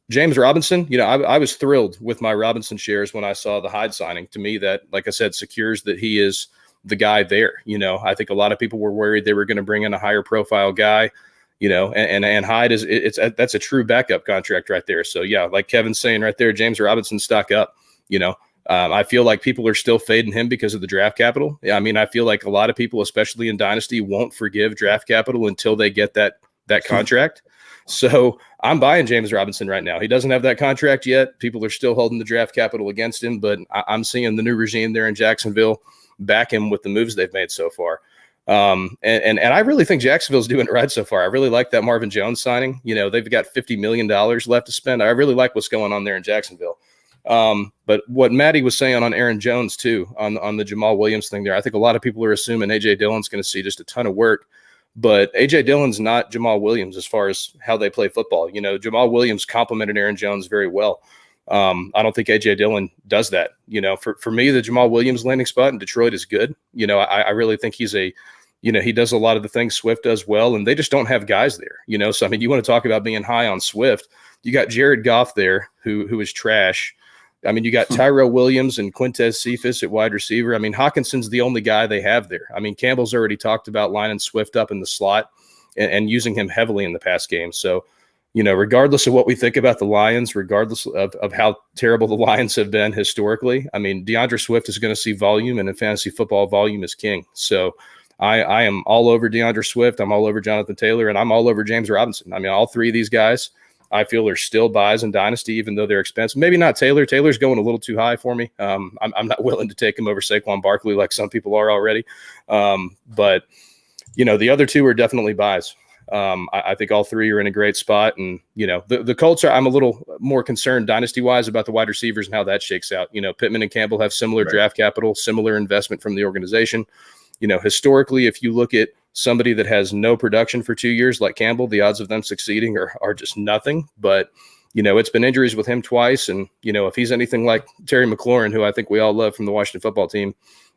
James Robinson, you know, I was thrilled with my Robinson shares when I saw the Hyde signing. To me, that, like I said, secures that he is the guy there. You know, I think a lot of people were worried they were going to bring in a higher profile guy. You know, and Hyde that's a true backup contract right there. So yeah, like Kevin's saying right there, James Robinson stock up. You know, I feel like people are still fading him because of the draft capital. Yeah, I mean, I feel like a lot of people, especially in Dynasty, won't forgive draft capital until they get that contract. So I'm buying James Robinson right now. He doesn't have that contract yet. People are still holding the draft capital against him, but I'm seeing the new regime there in Jacksonville back him with the moves they've made so far. And I really think Jacksonville's doing it right so far. I really like that Marvin Jones signing. They've got $50 million left to spend. I really like what's going on there in Jacksonville. But what Maddie was saying on Aaron Jones too, on the Jamal Williams thing there, I think a lot of people are assuming A.J. Dillon's going to see just a ton of work. But A.J. Dillon's not Jamal Williams as far as how they play football. Jamal Williams complimented Aaron Jones very well. I don't think A.J. Dillon does that. For me, the Jamal Williams landing spot in Detroit is good. I really think he's he does a lot of the things Swift does well, and they just don't have guys there. So, you want to talk about being high on Swift. You got Jared Goff there, who is trash. You got Tyrone Williams and Quintez Cephas at wide receiver. Hawkinson's the only guy they have there. Campbell's already talked about lining Swift up in the slot and using him heavily in the pass game. So, regardless of what we think about the Lions, regardless of how terrible the Lions have been historically, Deandre Swift is going to see volume, and in fantasy football, volume is king. So I am all over Deandre Swift. I'm all over Jonathan Taylor, and I'm all over James Robinson. All three of these guys I feel are still buys in Dynasty, even though they're expensive. Maybe not Taylor. Taylor's going a little too high for me. I'm not willing to take him over Saquon Barkley like some people are already. But the other two are definitely buys. I think all three are in a great spot. And, the Colts I'm a little more concerned dynasty-wise about the wide receivers and how that shakes out. Pittman and Campbell have similar draft capital, similar investment from the organization. Historically, if you look at somebody that has no production for 2 years like Campbell, the odds of them succeeding are just nothing. But, it's been injuries with him twice. And, if he's anything like Terry McLaurin, who I think we all love from the Washington football team,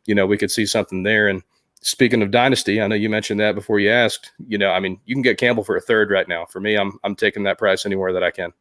we could see something there. And speaking of dynasty, I know you mentioned that before you asked, you can get Campbell for a third right now. For me, I'm taking that price anywhere that I can.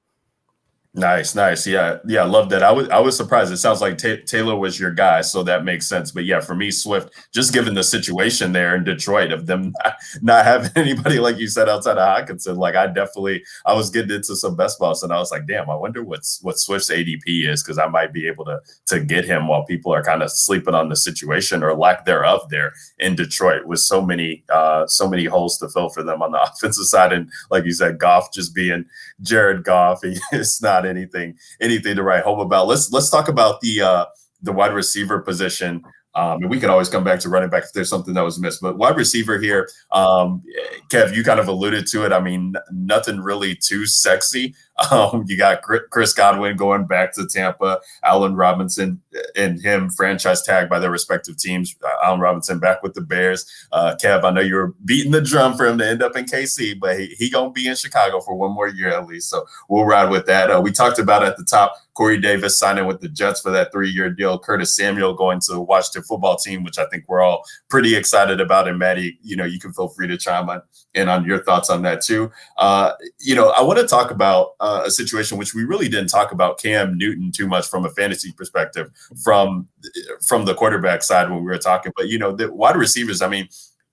Nice. Yeah. I love that. I was surprised. It sounds like Taylor was your guy, so that makes sense. But yeah, for me, Swift, just given the situation there in Detroit of them not having anybody, like you said, outside of Hawkinson, I was getting into some best balls, and I was like, damn, I wonder what Swift's ADP is, because I might be able to get him while people are kind of sleeping on the situation or lack thereof there in Detroit, with so many holes to fill for them on the offensive side. And like you said, Goff just being Jared Goff, it's not anything to write home about. Let's talk about the wide receiver position. And we can always come back to running back if there's something that was missed. But wide receiver here, Kev, you kind of alluded to it. Nothing really too sexy. You got Chris Godwin going back to Tampa, Allen Robinson and him franchise tagged by their respective teams. Allen Robinson back with the Bears. Kev, I know you were beating the drum for him to end up in KC, but he gonna be in Chicago for one more year at least. So we'll ride with that. We talked about at the top, Corey Davis signing with the Jets for that 3-year deal. Curtis Samuel going to the Washington football team, which I think we're all pretty excited about. And Maddie, you can feel free to chime in on your thoughts on that too. I want to talk about a situation which we really didn't talk about Cam Newton too much from a fantasy perspective from the quarterback side when we were talking. But, the wide receivers,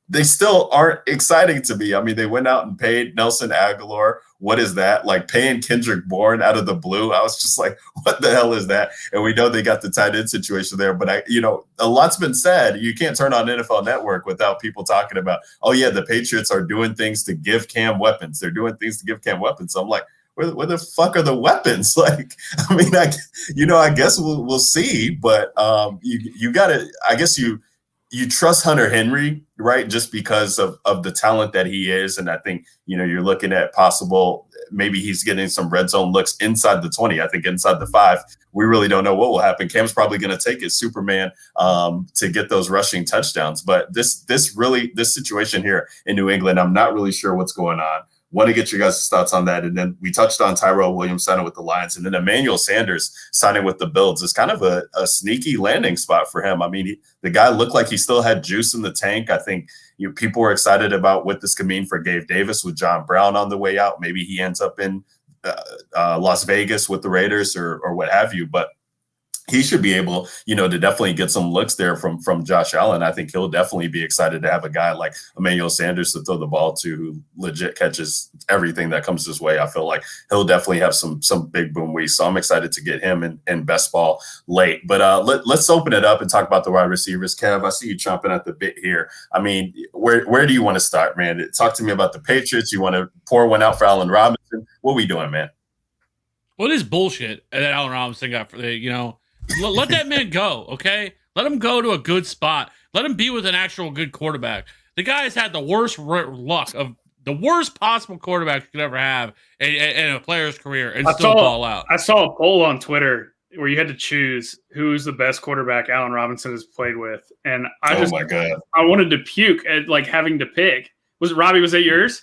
they still aren't exciting to me. They went out and paid Nelson Agholor. What is that? Like paying Kendrick Bourne out of the blue. I was just like, what the hell is that? And we know they got the tight end situation there. But, a lot's been said. You can't turn on NFL Network without people talking about, oh, yeah, the Patriots are doing things to give Cam weapons. They're doing things to give Cam weapons. So I'm like, where the fuck are the weapons? I guess we'll see. But you got to – I guess you trust Hunter Henry, right, just because of the talent that he is. And I think, you're looking at possible – maybe he's getting some red zone looks inside the 20. I think inside the 5, we really don't know what will happen. Cam's probably going to take his Superman to get those rushing touchdowns. But this situation here in New England, I'm not really sure what's going on. Want to get your guys' thoughts on that. And then we touched on Tyrone Williams signing with the Lions, and then Emmanuel Sanders signing with the Bills is kind of a sneaky landing spot for him. The guy looked like he still had juice in the tank. I think people were excited about what this could mean for Gabe Davis with John Brown on the way out. Maybe he ends up in Las Vegas with the Raiders or what have you. But he should be able, to definitely get some looks there from Josh Allen. I think he'll definitely be excited to have a guy like Emmanuel Sanders to throw the ball to, who legit catches everything that comes his way. I feel like he'll definitely have some big boom weeks. So I'm excited to get him in best ball late. But let's open it up and talk about the wide receivers. Kev, I see you chomping at the bit here. I mean, where do you want to start, man? Talk to me about the Patriots. You want to pour one out for Allen Robinson? What are we doing, man? What is bullshit that Allen Robinson got for let that man go, okay? Let him go to a good spot. Let him be with an actual good quarterback. The guy's had the worst luck of the worst possible quarterback you could ever have in a player's career and still ball out. I saw a poll on Twitter where you had to choose who's the best quarterback Allen Robinson has played with. And my God. I wanted to puke at having to pick. Was it Robbie? Was that yours?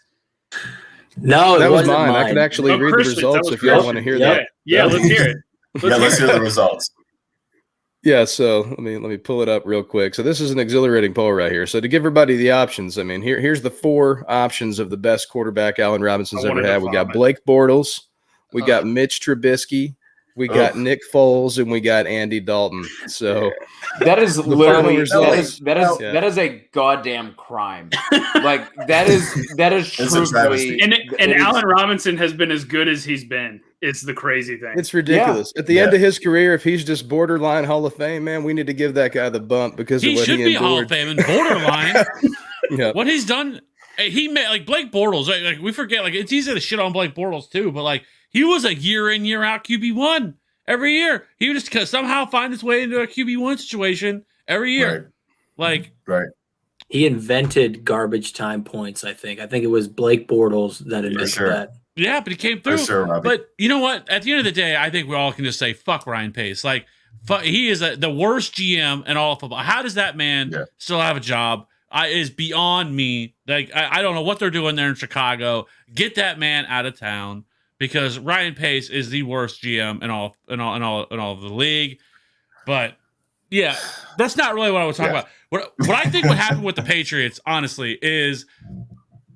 No, that was mine. I could actually read the results if y'all want to hear that. Yeah, let's hear it. Let's hear the results. Yeah, so let me pull it up real quick. So this is an exhilarating poll right here. So to give everybody the options, I mean, here's the 4 options of the best quarterback Allen Robinson's ever had. We got Blake Bortles, we got Mitch Trubisky, we got Nick Foles, and we got Andy Dalton. So that is literally that is a goddamn crime. Like that is truthfully. And Allen Robinson has been as good as he's been. It's the crazy thing. It's ridiculous. Yeah. At the end of his career, if he's just borderline Hall of Fame, man, we need to give that guy the bump because he of what should he be endured. Hall of Fame and borderline. Yeah. What he's done, he made like Blake Bortles. Like we forget, like it's easy to shit on Blake Bortles too, but like he was a year in year out QB1 every year. He would just somehow find his way into a QB1 situation every year. Right. He invented garbage time points. I think it was Blake Bortles that invented that. Yeah, but he came through. For sure, Robbie. But you know what? At the end of the day, I think we all can just say, fuck Ryan Pace. Like, he is the worst GM in all of football. How does that man still have a job? Is beyond me. Like, I don't know what they're doing there in Chicago. Get that man out of town because Ryan Pace is the worst GM in all of the league. But yeah, that's not really what I was talking about. What I think what happened with the Patriots, honestly, is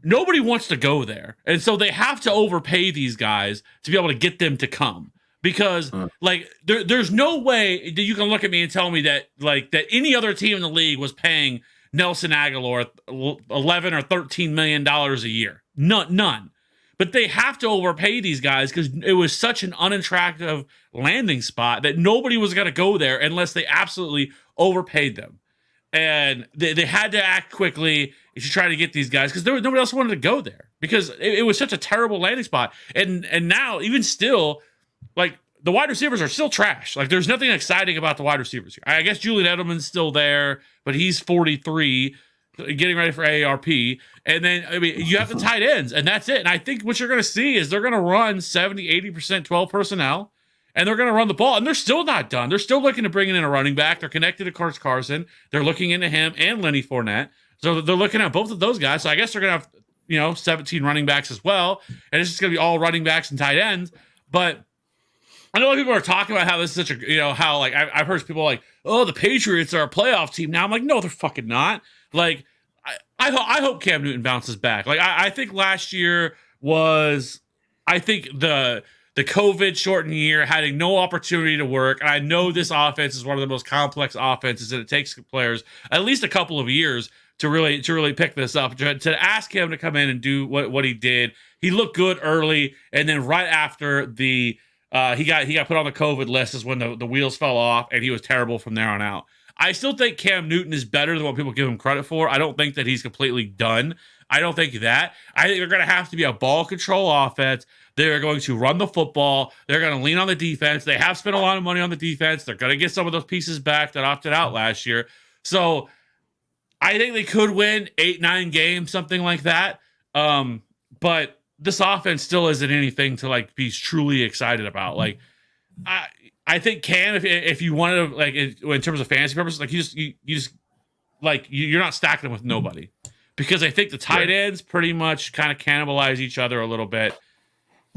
nobody wants to go there. And so they have to overpay these guys to be able to get them to come. Because like there's no way that you can look at me and tell me that that any other team in the league was paying Nelson Agholor $11 or $13 million a year. None. But they have to overpay these guys because it was such an unattractive landing spot that nobody was going to go there unless they absolutely overpaid them. And they had to act quickly if you try to get these guys because nobody else wanted to go there because it was such a terrible landing spot. And now, even still, like the wide receivers are still trash. Like there's nothing exciting about the wide receivers here. I guess Julian Edelman's still there, but he's 43, getting ready for AARP. And then, I mean, you have the tight ends, and that's it. And I think what you're going to see is they're going to run 70, 80% 12 personnel. And they're going to run the ball, and they're still not done. They're still looking to bring in a running back. They're connected to Carson. They're looking into him and Lenny Fournette. So they're looking at both of those guys. So I guess they're going to have, 17 running backs as well. And it's just going to be all running backs and tight ends. But I know people are talking about how this is such a, how like I've heard people like, oh, the Patriots are a playoff team now. I'm like, no, they're fucking not. Like, I hope Cam Newton bounces back. Like, I think last year was, the COVID shortened year, having no opportunity to work. And I know this offense is one of the most complex offenses, and it takes players at least a couple of years to really pick this up. To ask him to come in and do what he did, he looked good early, and then right after he got put on the COVID list is when the wheels fell off, and he was terrible from there on out. I still think Cam Newton is better than what people give him credit for. I don't think that he's completely done. I don't think that. I think they're going to have to be a ball control offense. They're going to run the football. They're going to lean on the defense. They have spent a lot of money on the defense. They're going to get some of those pieces back that opted out last year. So I think they could win 8-9 games, something like that. But this offense still isn't anything to like be truly excited about. Like I think Cam, if you wanted to, like in terms of fantasy purposes, like you just like you're not stacking them with nobody because I think the tight ends pretty much kind of cannibalize each other a little bit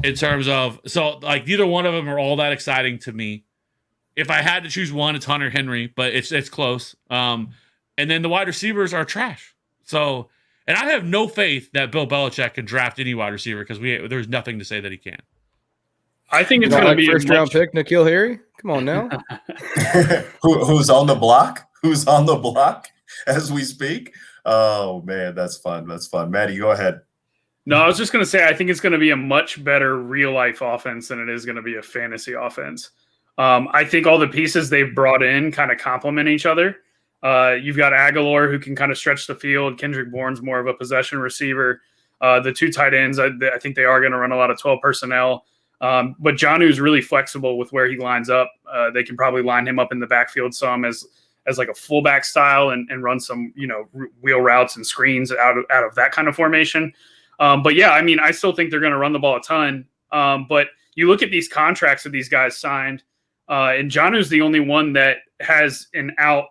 in terms of, so like neither one of them are all that exciting to me. If I had to choose one, it's Hunter Henry, but it's close. And then the wide receivers are trash. So, and I have no faith that Bill Belichick can draft any wide receiver because there's nothing to say that he can. I think it's Not going to like be first round pick, N'Keal Harry. Come on now. Who's on the block? Who's on the block as we speak? Oh man, that's fun. That's fun. Maddie, go ahead. No, I was just going to say I think it's going to be a much better real life offense than it is going to be a fantasy offense. I think all the pieces they've brought in kind of complement each other. You've got Agholor, who can kind of stretch the field. Kendrick Bourne's more of a possession receiver. The two tight ends, I think they are going to run a lot of 12 personnel. But Jonnu's really flexible with where he lines up. They can probably line him up in the backfield some as like a fullback style and run some, wheel routes and screens out of that kind of formation. But yeah, I mean, I still think they're going to run the ball a ton. But you look at these contracts that these guys signed, and Jonnu's the only one that has an out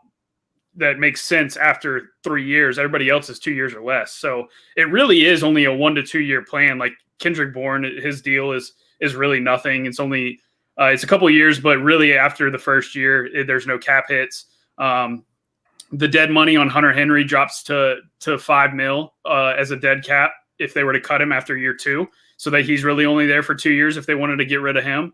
that makes sense after 3 years. Everybody else is 2 years or less. So it really is only a 1 to 2 year plan. Like Kendrick Bourne, his deal is really nothing. It's only it's a couple of years, but really after the first year, there's no cap hits. The dead money on Hunter Henry drops to $5 million as a dead cap if they were to cut him after year 2, so that he's really only there for 2 years if they wanted to get rid of him.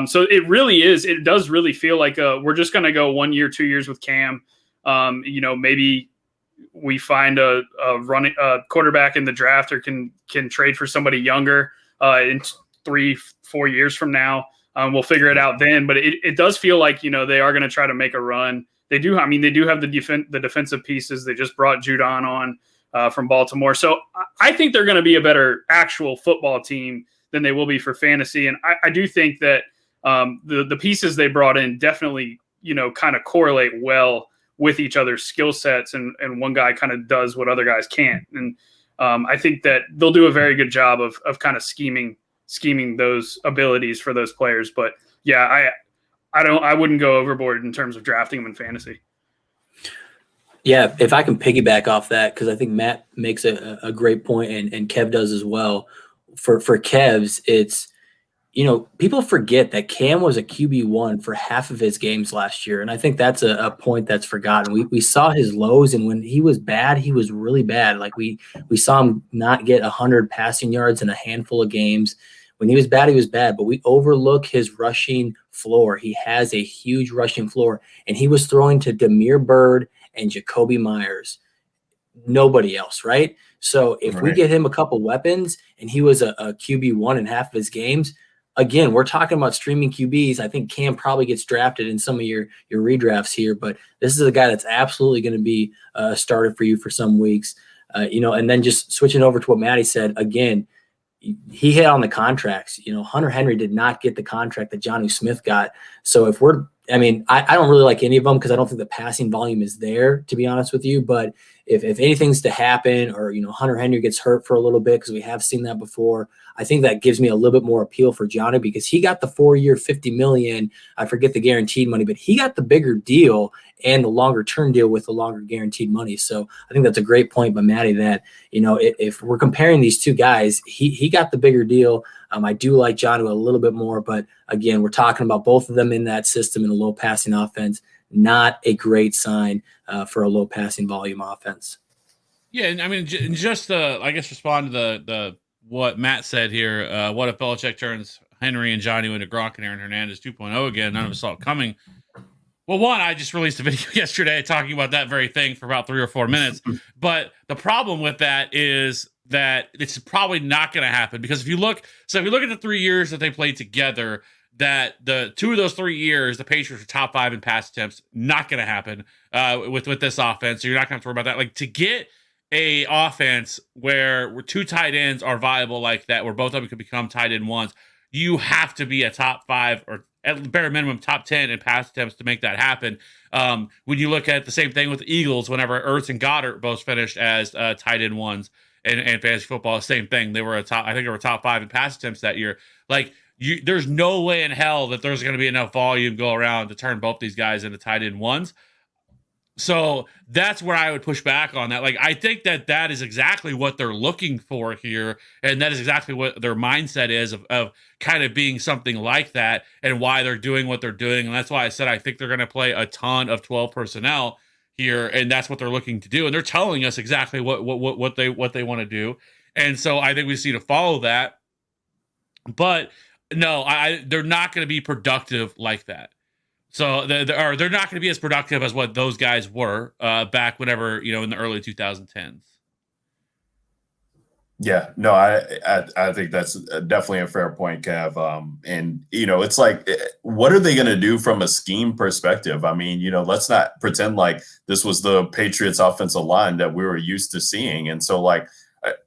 So it does really feel like we're just going to go 1 year, 2 years with Cam. Maybe we find a quarterback in the draft or can trade for somebody younger in 3-4 years from now. We'll figure it out then, but it does feel like, they are going to try to make a run. They do have the defensive pieces. They just brought Judon on from Baltimore. So I think they're going to be a better actual football team than they will be for fantasy. And I do think that the pieces they brought in definitely, kind of correlate well with each other's skill sets, and one guy kind of does what other guys can't. And I think that they'll do a very good job of kind of scheming those abilities for those players. But yeah, I wouldn't go overboard in terms of drafting them in fantasy. Yeah, if I can piggyback off that, because I think Matt makes a great point, and Kev does as well. For Kev's, it's, people forget that Cam was a QB1 for half of his games last year, and I think that's a point that's forgotten. We saw his lows, and when he was bad, he was really bad. Like we saw him not get 100 passing yards in a handful of games. When he was bad, but we overlook his rushing floor. He has a huge rushing floor, and he was throwing to Damiere Byrd and Jacoby Myers. Nobody else, right? So if we get him a couple weapons and he was a QB1 in half of his games, again, we're talking about streaming QBs. I think Cam probably gets drafted in some of your redrafts here, but this is a guy that's absolutely going to be a starter for you for some weeks. And then just switching over to what Maddie said, again, he hit on the contracts. Hunter Henry did not get the contract that Jonnu Smith got. So I don't really like any of them because I don't think the passing volume is there, to be honest with you. But if anything's to happen, or, Hunter Henry gets hurt for a little bit, because we have seen that before, I think that gives me a little bit more appeal for Jonnu, because he got the 4-year, $50 million. I forget the guaranteed money, but he got the bigger deal and the longer term deal with the longer guaranteed money. So I think that's a great point by Maddie that, if we're comparing these two guys, he got the bigger deal. I do like Jonnu a little bit more, but again, we're talking about both of them in that system in a low passing offense. Not a great sign for a low passing volume offense. Yeah, and I mean, just I guess respond to the what Matt said here. What if Belichick turns Henry and Jonnu into Gronk and Aaron Hernandez 2.0 again? None of us saw it coming. Well, one, I just released a video yesterday talking about that very thing for about 3 or 4 minutes. But the problem with that is that it's probably not going to happen, because if you look at the 3 years that they played together, that the 2 of those 3 years, the Patriots were top 5 in pass attempts. Not going to happen with this offense. So you're not going to have to worry about that. Like, to get a offense where 2 tight ends are viable like that, where both of them could become tight end ones, you have to be a top 5 or at bare minimum top 10 in pass attempts to make that happen. When you look at the same thing with the Eagles, whenever Ertz and Goddard both finished as tight end ones in fantasy football, same thing. They were top 5 in pass attempts that year. Like, there's no way in hell that there's going to be enough volume go around to turn both these guys into tight end ones. So that's where I would push back on that. Like, I think that is exactly what they're looking for here, and that is exactly what their mindset is of kind of being something like that, and why they're doing what they're doing. And that's why I said I think they're going to play a ton of 12 personnel here, and that's what they're looking to do. And they're telling us exactly what they want to do. And so I think we just need to follow that. But No, they're not going to be productive like that. So they're not going to be as productive as what those guys were back whenever, in the early 2010s. Yeah, no, I think that's definitely a fair point, Kev. And it's like, what are they going to do from a scheme perspective? I mean, let's not pretend like this was the Patriots offensive line that we were used to seeing. And so, like,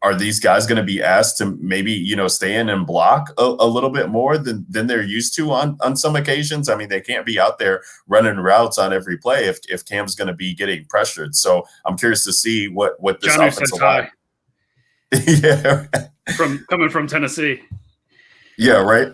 are these guys going to be asked to maybe, stay in and block a little bit more than they're used to on some occasions? I mean, they can't be out there running routes on every play if Cam's going to be getting pressured. So I'm curious to see what this Jonnu offensive says line. hi. Yeah. Coming from Tennessee. Yeah, right.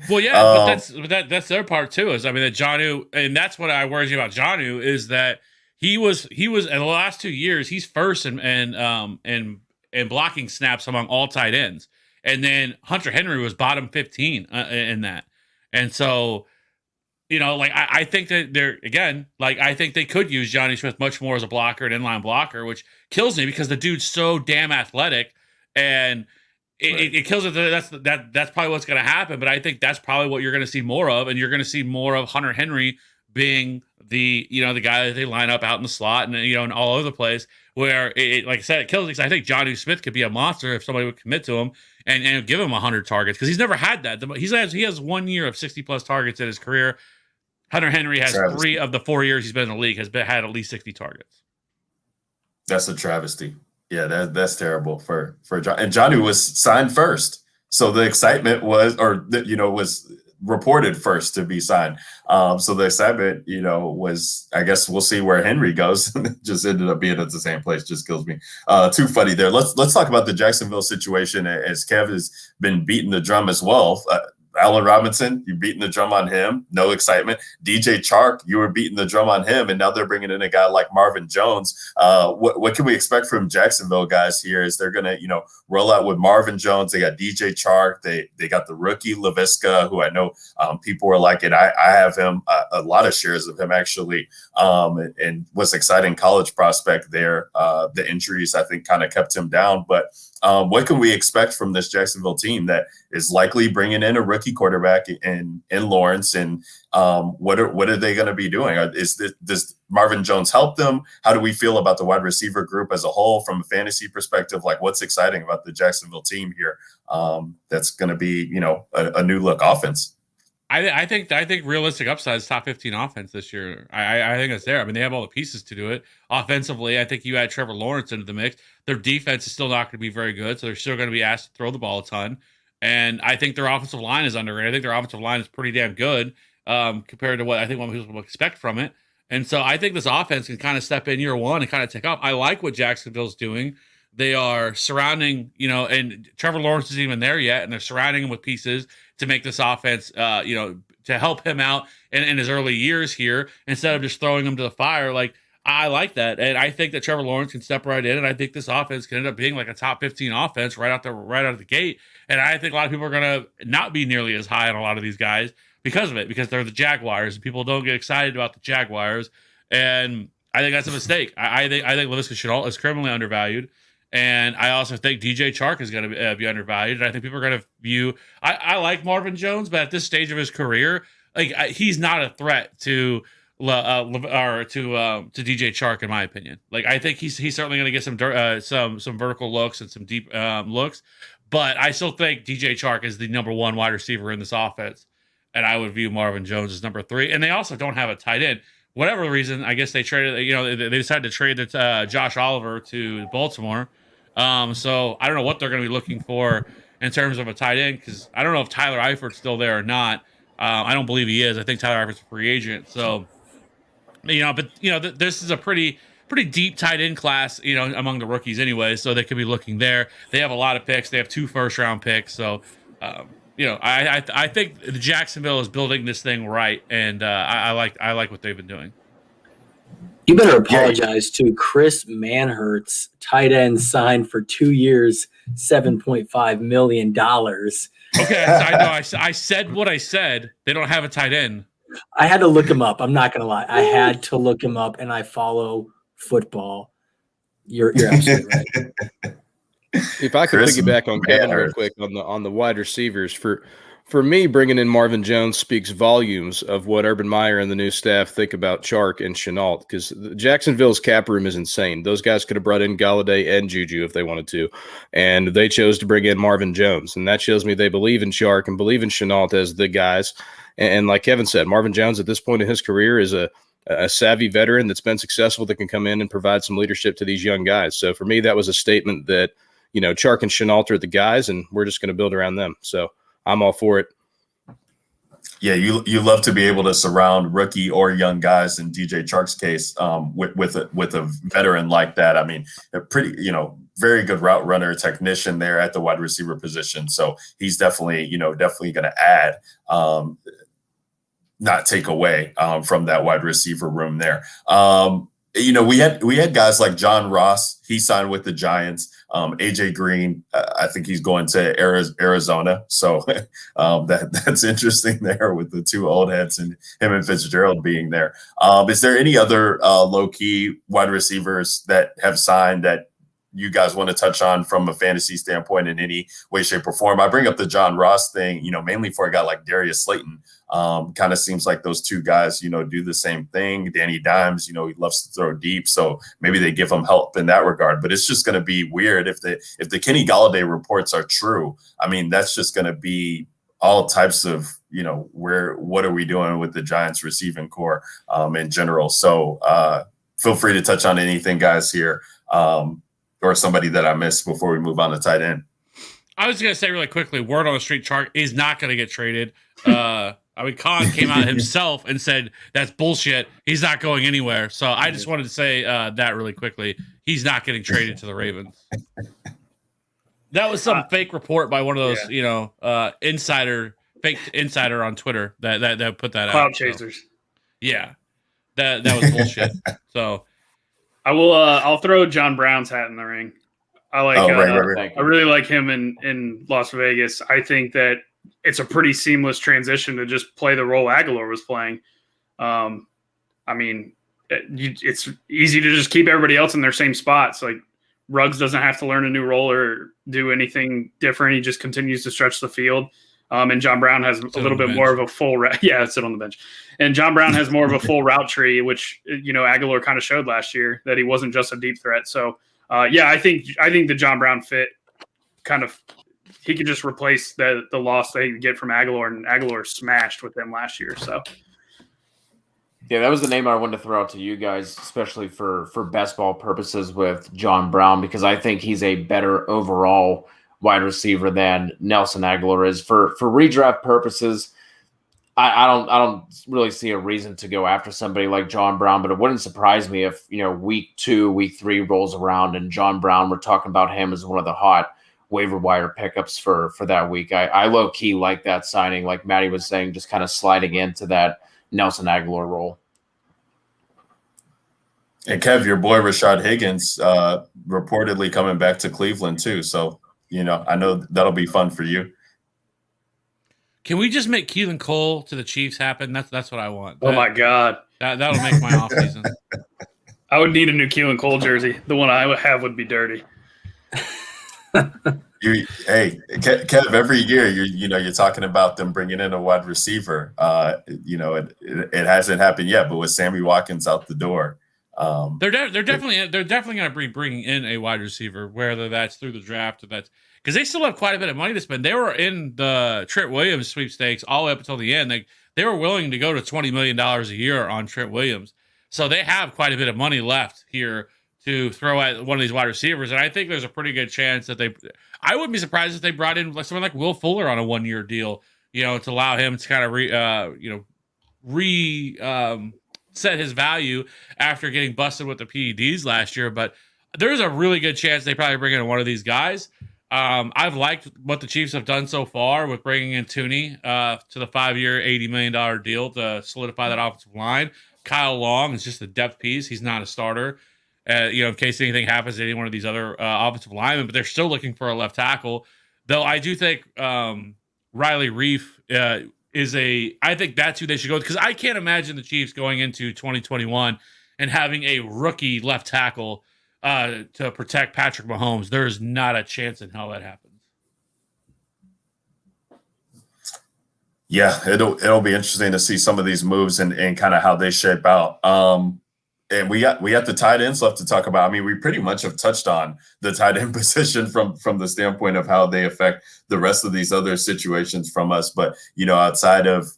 Well, yeah, but that's their part too. Is, I mean, that Jonnu, and that's what I worry about Jonnu, is that he was in the last 2 years, he's first in blocking snaps among all tight ends, and then Hunter Henry was bottom 15 in that, and so. I think that I think they could use Jonnu Smith much more as a blocker, an inline blocker, which kills me because the dude's so damn athletic, and it kills it. That's probably what's going to happen. But I think that's probably what you're going to see more of, and you're going to see more of Hunter Henry being the guy that they line up out in the slot and all over the place. Where like I said, it kills me because I think Jonnu Smith could be a monster if somebody would commit to him and give him 100 targets, because he's never had that. He has 1 year of 60+ targets in his career. Hunter Henry has travesty. 3 of the 4 years he's been in the league had at least 60 targets. That's a travesty. Yeah, that's terrible for John. And Jonnu was signed first, so the excitement was reported first to be signed. So the excitement, was, I guess we'll see where Henry goes. Just ended up being at the same place. Just kills me. Too funny there. Let's talk about the Jacksonville situation, as Kev has been beating the drum as well. Allen Robinson, you're beating the drum on him. No excitement. DJ Chark, you were beating the drum on him, and now they're bringing in a guy like Marvin Jones. What can we expect from Jacksonville guys here? Is they're going to, roll out with Marvin Jones? They got DJ Chark. They got the rookie Laviska, who I know people were liking. I have him, a lot of shares of him actually, and was exciting college prospect there. The injuries, I think, kind of kept him down. But what can we expect from this Jacksonville team that is likely bringing in a rookie quarterback in Lawrence? And what are they going to be doing? Does Marvin Jones help them? How do we feel about the wide receiver group as a whole from a fantasy perspective? Like, what's exciting about the Jacksonville team here? That's going to be, a new look offense. I think realistic upside is top 15 offense this year. I think it's there. I mean, they have all the pieces to do it. Offensively, I think you add Trevor Lawrence into the mix. Their defense is still not going to be very good, so they're still going to be asked to throw the ball a ton. And I think their offensive line is underrated. I think their offensive line is pretty damn good compared to what I think what people expect from it. And so I think this offense can kind of step in year one and kind of take off. I like what Jacksonville's doing. They are surrounding, and Trevor Lawrence isn't even there yet, and they're surrounding him with pieces to make this offense, to help him out in his early years here instead of just throwing him to the fire. Like, I like that, and I think that Trevor Lawrence can step right in, and I think this offense can end up being like a top 15 offense right out of the gate. And I think a lot of people are going to not be nearly as high on a lot of these guys because of it, because they're the Jaguars, and people don't get excited about the Jaguars, and I think that's a mistake. I think Laviska Shenault is criminally undervalued. And I also think DJ Chark is going to be undervalued. And I think people are going to view. I like Marvin Jones, but at this stage of his career, like he's not a threat to DJ Chark, in my opinion. Like, I think he's certainly going to get some vertical looks and some deep looks, but I still think DJ Chark is the number one wide receiver in this offense, and I would view Marvin Jones as number 3. And they also don't have a tight end. Whatever reason, I guess they traded. They decided to trade Josh Oliver to Baltimore. So I don't know what they're going to be looking for in terms of a tight end, because I don't know if Tyler Eifert's still there or not. I don't believe he is. I think Tyler Eifert's a free agent. So, this is a pretty deep tight end class, among the rookies anyway. So they could be looking there. They have a lot of picks. They have 2 first-round picks. So, I think the Jacksonville is building this thing right, and I like what they've been doing. You better apologize to Chris Manhurt's tight end signed for 2 years, $7.5 million. Okay, I know. I said what I said. They don't have a tight end. I had to look him up. I'm not going to lie. I had to look him up, and I follow football. You're absolutely right. If I could piggyback on Kevin real quick on the wide receivers for For me, bringing in Marvin Jones speaks volumes of what Urban Meyer and the new staff think about Chark and Chenault, because Jacksonville's cap room is insane. Those guys could have brought in Galladay and Juju if they wanted to, and they chose to bring in Marvin Jones, and that shows me they believe in Chark and believe in Chenault as the guys. And like Kevin said, Marvin Jones at this point in his career is a savvy veteran that's been successful that can come in and provide some leadership to these young guys. So for me, that was a statement that, Chark and Chenault are the guys, and we're just going to build around them. So I'm all for it. Yeah, you love to be able to surround rookie or young guys. In DJ Chark's case, with a veteran like that. I mean, a pretty very good route runner, technician there at the wide receiver position. So he's definitely going to add, not take away from that wide receiver room there. We had guys like John Ross. He signed with the Giants. AJ Green, I think he's going to Arizona. So that's interesting there with the two old heads and him and Fitzgerald being there. Is there any other low-key wide receivers that have signed that you guys want to touch on from a fantasy standpoint in any way, shape, or form? I bring up the John Ross thing, mainly for a guy like Darius Slayton. Kind of seems like those two guys, do the same thing. Danny Dimes, he loves to throw deep, so maybe they give him help in that regard. But it's just going to be weird if the Kenny Galladay reports are true. I mean, that's just going to be all types of, what are we doing with the Giants receiving core in general? So feel free to touch on anything, guys, here. Or somebody that I missed before we move on to tight end. I was going to say really quickly, word on the street, Chark is not going to get traded. Khan came out himself and said, that's bullshit. He's not going anywhere. So I just wanted to say that really quickly. He's not getting traded to the Ravens. That was some fake report by one of those, fake insider on Twitter that put that out. Cloud chasers. So, yeah, that was bullshit. So I will. I'll throw John Brown's hat in the ring. I like. Right. I really like him in Las Vegas. I think that it's a pretty seamless transition to just play the role Agholor was playing. It's easy to just keep everybody else in their same spots. Like Ruggs doesn't have to learn a new role or do anything different. He just continues to stretch the field. And John Brown has a little bit more of a full route. Yeah, sit on the bench. And John Brown has more of a full route tree, which, Agholor kind of showed last year that he wasn't just a deep threat. So, I think the John Brown fit he could just replace the loss they get from Agholor, and Agholor smashed with them last year. So, yeah, that was the name I wanted to throw out to you guys, especially for best ball purposes with John Brown, because I think he's a better overall wide receiver than Nelson Agholor is. For redraft purposes, I don't really see a reason to go after somebody like John Brown, but it wouldn't surprise me if, week 2, week 3 rolls around and John Brown, we're talking about him as one of the hot waiver wire pickups for that week. I low key like that signing, like Maddie was saying, just kind of sliding into that Nelson Agholor role. And Kev, your boy Rashad Higgins reportedly coming back to Cleveland too. So, I know that'll be fun for you. Can we just make Keelan Cole to the Chiefs happen? That's what I want. Oh my God. That'll make my offseason. I would need a new Keelan Cole jersey. The one I would have would be dirty. Kev, every year you're talking about them bringing in a wide receiver. It hasn't happened yet, but with Sammy Watkins out the door, they're definitely going to be bringing in a wide receiver, whether that's through the draft or that's because they still have quite a bit of money to spend. They were in the Trent Williams sweepstakes all the way up until the end. They were willing to go to $20 million a year on Trent Williams, so they have quite a bit of money left here to throw at one of these wide receivers. And I think there's a pretty good chance that I wouldn't be surprised if they brought in someone like Will Fuller on a 1-year deal, to allow him to kind of set his value after getting busted with the PEDs last year. But there's a really good chance they probably bring in one of these guys. I've liked what the Chiefs have done so far with bringing in Tooney to the 5-year, $80 million deal to solidify that offensive line. Kyle Long is just a depth piece. He's not a starter. In case anything happens to any one of these other offensive linemen, but they're still looking for a left tackle. Though I do think Riley Reif I think that's who they should go with, because I can't imagine the Chiefs going into 2021 and having a rookie left tackle to protect Patrick Mahomes. There is not a chance in hell that happens. Yeah, it'll be interesting to see some of these moves and kind of how they shape out. And we got the tight ends left to talk about. I mean, we pretty much have touched on the tight end position from the standpoint of how they affect the rest of these other situations from us. But outside of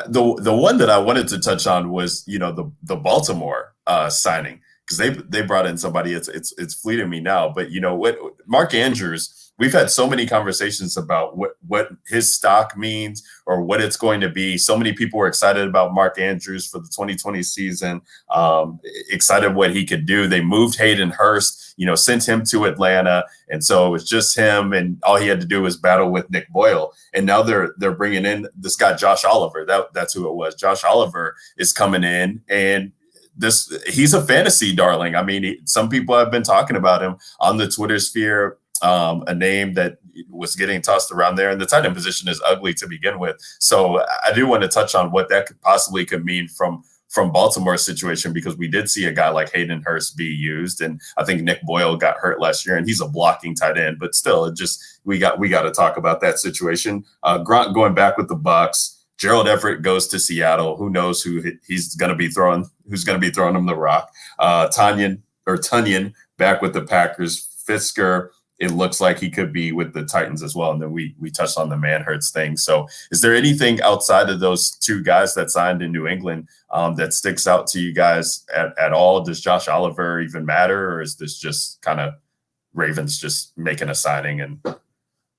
the one that I wanted to touch on was the Baltimore signing, because they brought in somebody. It's fleeting me now, but what Mark Andrews. We've had so many conversations about what his stock means or what it's going to be. So many people were excited about Mark Andrews for the 2020 season, excited what he could do. They moved Hayden Hurst, sent him to Atlanta. And so it was just him, and all he had to do was battle with Nick Boyle. And now they're bringing in this guy, Josh Oliver. That's who it was. Josh Oliver is coming in, and he's a fantasy darling. I mean, some people have been talking about him on the Twitter sphere. A name that was getting tossed around there, and the tight end position is ugly to begin with. So I do want to touch on what that could mean from Baltimore's situation, because we did see a guy like Hayden Hurst be used, and I think Nick Boyle got hurt last year, and he's a blocking tight end. But still, we got to talk about that situation. Gronk going back with the Bucs. Gerald Everett goes to Seattle. Who knows who he's going to be throwing? Who's going to be throwing him the rock? Tunyon back with the Packers. Fisker. It looks like he could be with the Titans as well. And then we touched on the Manhurts thing. So is there anything outside of those two guys that signed in New England that sticks out to you guys at all? Does Josh Oliver even matter? Or is this just kind of Ravens just making a signing and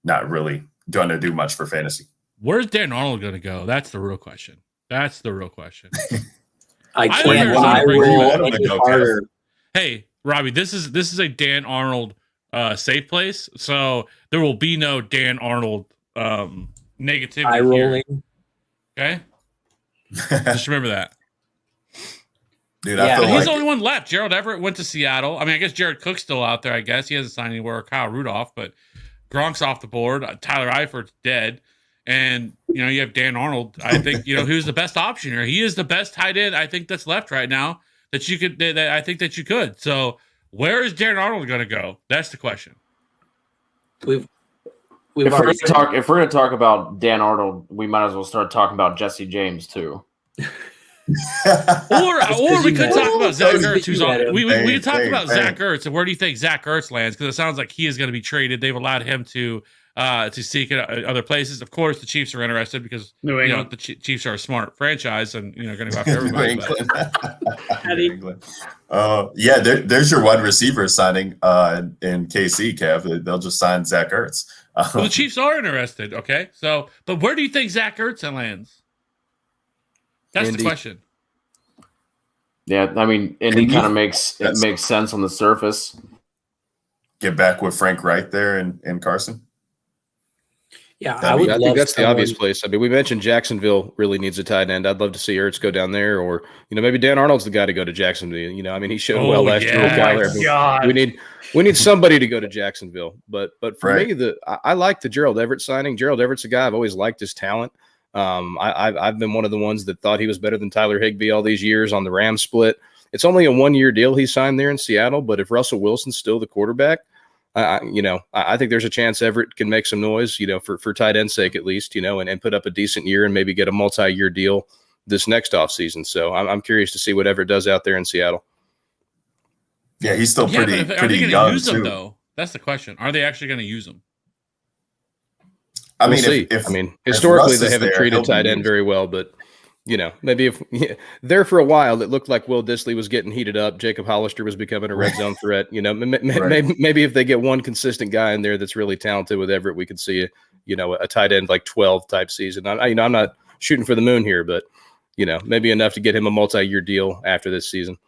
not really going to do much for fantasy? Where's Dan Arnold going to go? That's the real question. Hey, Robbie, this is a Dan Arnold safe place, so there will be no Dan Arnold negativity eye rolling. Okay, just remember that, dude. Yeah. I feel he's like the only one left. Gerald Everett went to Seattle. I mean, I guess Jared Cook's still out there. I guess he hasn't signed anywhere. Kyle Rudolph, but Gronk's off the board. Tyler Eifert's dead, and you have Dan Arnold. I think who's the best option here. He is the best tight end I think that's left right now that you could. That I think that you could. So. Where is Darren Arnold going to go? That's the question. If we're going to talk about Dan Arnold, we might as well start talking about Jesse James too. or we could talk about Zach Ertz, who's on. We could talk about Zach Ertz, and where do you think Zach Ertz lands? Because it sounds like he is going to be traded. They've allowed him to seek other places. Of course, the Chiefs are interested because the Chiefs are a smart franchise and going to go after everybody. New England. There's your wide receiver signing in KC, Kev. They'll just sign Zach Ertz. Well, the Chiefs are interested. Okay, but where do you think Zach Ertz lands? That's Indy. The question. Yeah, I mean, Indy kind of makes sense on the surface. Get back with Frank Wright there and Carson. Yeah, I think that's the obvious place. I mean, we mentioned Jacksonville really needs a tight end. I'd love to see Ertz go down there, or maybe Dan Arnold's the guy to go to Jacksonville. I mean, he showed well last year with Kyler. We need somebody to go to Jacksonville. But for me, I like the Gerald Everett signing. Gerald Everett's a guy I've always liked his talent. I've been one of the ones that thought he was better than Tyler Higbee all these years on the Rams split. It's only a 1-year deal he signed there in Seattle, but if Russell Wilson's still the quarterback, I think there's a chance Everett can make some noise, for tight end sake at least, and put up a decent year and maybe get a multi-year deal this next offseason. So I'm curious to see what Everett does out there in Seattle. Yeah, he's still pretty young, are they going to use him, though? That's the question. Are they actually going to use him? We'll see. Historically, they haven't treated tight end very well, but maybe there for a while, it looked like Will Dissly was getting heated up. Jacob Hollister was becoming a red zone threat. Maybe if they get one consistent guy in there that's really talented with Everett, we could see a tight end like 12 type season. I'm not shooting for the moon here, but maybe enough to get him a multi-year deal after this season.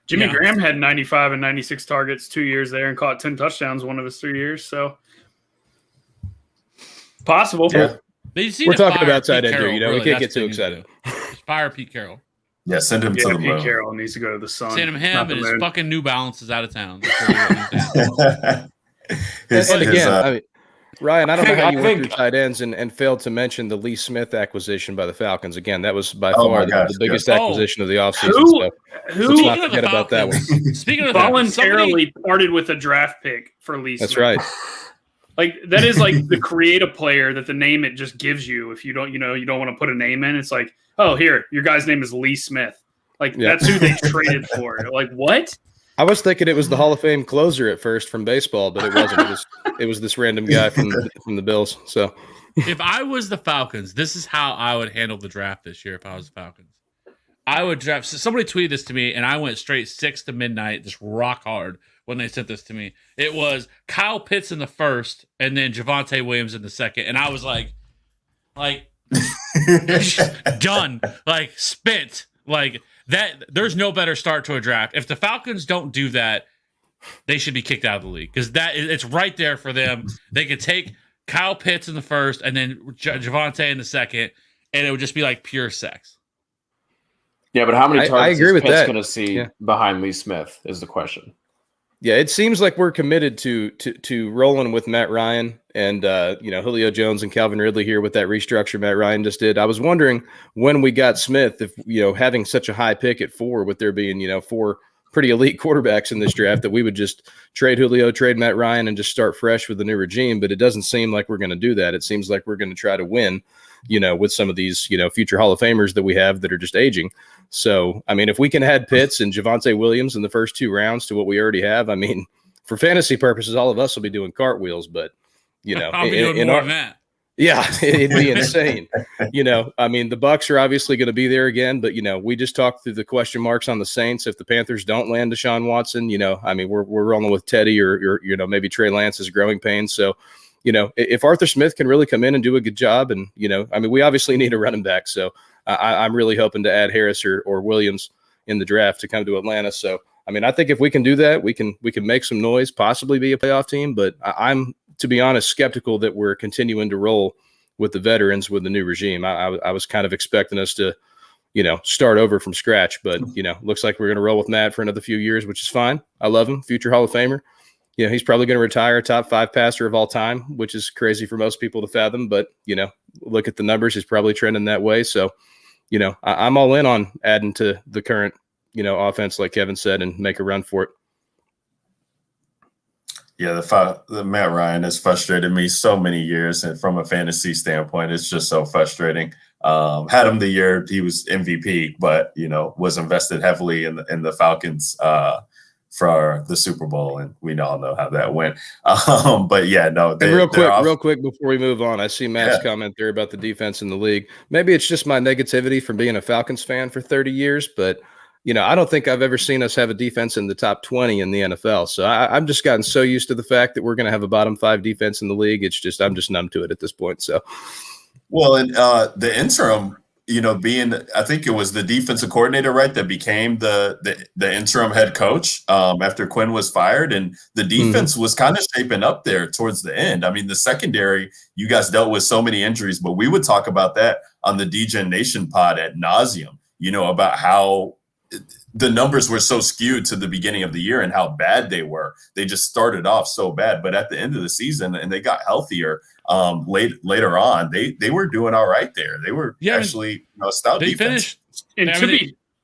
Jimmy Graham had 95 and 96 targets 2 years there and caught 10 touchdowns one of his 3 years. So possible. Yeah. We're talking about tight end here. We can't get too excited. Fire Pete Carroll. Yeah, send him to the moon. Pete Carroll needs to go to the sun. Send him and his fucking New Balance is out of town. Ryan, I don't know how you went through tight ends and failed to mention the Lee Smith acquisition by the Falcons. Again, that was by far the biggest acquisition of the offseason. Who? Let's not forget about that one. Speaking of voluntarily parted with a draft pick for Lee Smith. That's right. Like that is like the creative player that the name it just gives you. If you don't, you don't want to put a name in, it's like, oh, here, your guy's name is Lee Smith. Like that's who they traded for. Like what? I was thinking it was the Hall of Fame closer at first from baseball, but it wasn't. It was this random guy from the Bills. So if I was the Falcons, this is how I would handle the draft this year. If I was the Falcons, I would draft. So somebody tweeted this to me, and I went straight 6 to midnight, just rock hard when they sent this to me. It was Kyle Pitts in the first, and then Javonte Williams in the second, and I was like done, like spent, like that. There's no better start to a draft. If the Falcons don't do that, they should be kicked out of the league because it's right there for them. They could take Kyle Pitts in the first, and then Javonte in the second, and it would just be like pure sex. Yeah, but how many targets I agree with that. Going to see behind Lee Smith is the question. Yeah, it seems like we're committed to rolling with Matt Ryan and Julio Jones and Calvin Ridley here with that restructure Matt Ryan just did. I was wondering when we got Smith, if having such a high pick at 4, with there being 4 pretty elite quarterbacks in this draft, that we would just trade Julio, trade Matt Ryan, and just start fresh with the new regime. But it doesn't seem like we're going to do that. It seems like we're going to try to win, with some of these future Hall of Famers that we have that are just aging. So, I mean, if we can add Pitts and Javonte Williams in the first 2 rounds to what we already have, I mean, for fantasy purposes, all of us will be doing cartwheels, but, I'll be doing more than that. Yeah, it'd be insane. I mean, the Bucs are obviously going to be there again, but, we just talked through the question marks on the Saints. If the Panthers don't land Desean Watson, I mean, we're rolling with Teddy or maybe Trey Lance's growing pains. So, if Arthur Smith can really come in and do a good job, and, I mean, we obviously need a running back. So I'm really hoping to add Harris or Williams in the draft to come to Atlanta. So, I mean, I think if we can do that, we can make some noise, possibly be a playoff team. But I'm, to be honest, skeptical that we're continuing to roll with the veterans with the new regime. I was kind of expecting us to, start over from scratch. But, looks like we're going to roll with Matt for another few years, which is fine. I love him, future Hall of Famer. He's probably going to retire top 5 passer of all time, which is crazy for most people to fathom. But, look at the numbers. He's probably trending that way. So, I'm all in on adding to the current, offense, like Kevin said, and make a run for it. Yeah, the Matt Ryan has frustrated me so many years, and from a fantasy standpoint, it's just so frustrating. Had him the year he was MVP, but was invested heavily in the Falcons for the Super Bowl, and we all know how that went. But yeah, no. Real quick before we move on, I see Matt's comment there about the defense in the league. Maybe it's just my negativity from being a Falcons fan for 30 years, but I don't think I've ever seen us have a defense in the top 20 in the NFL. So I've just gotten so used to the fact that we're going to have a bottom 5 defense in the league. I'm just numb to it at this point. So, well, and the interim, being, I think it was the defensive coordinator, right, that became the interim head coach after Quinn was fired, and the defense was kind of shaping up there towards the end. I mean, the secondary, you guys dealt with so many injuries, but we would talk about that on the DGen Nation pod ad nauseum, about how the numbers were so skewed to the beginning of the year and how bad they were. They just started off so bad, but at the end of the season, and they got healthier later on, they were doing all right there. They were actually a stout defense. And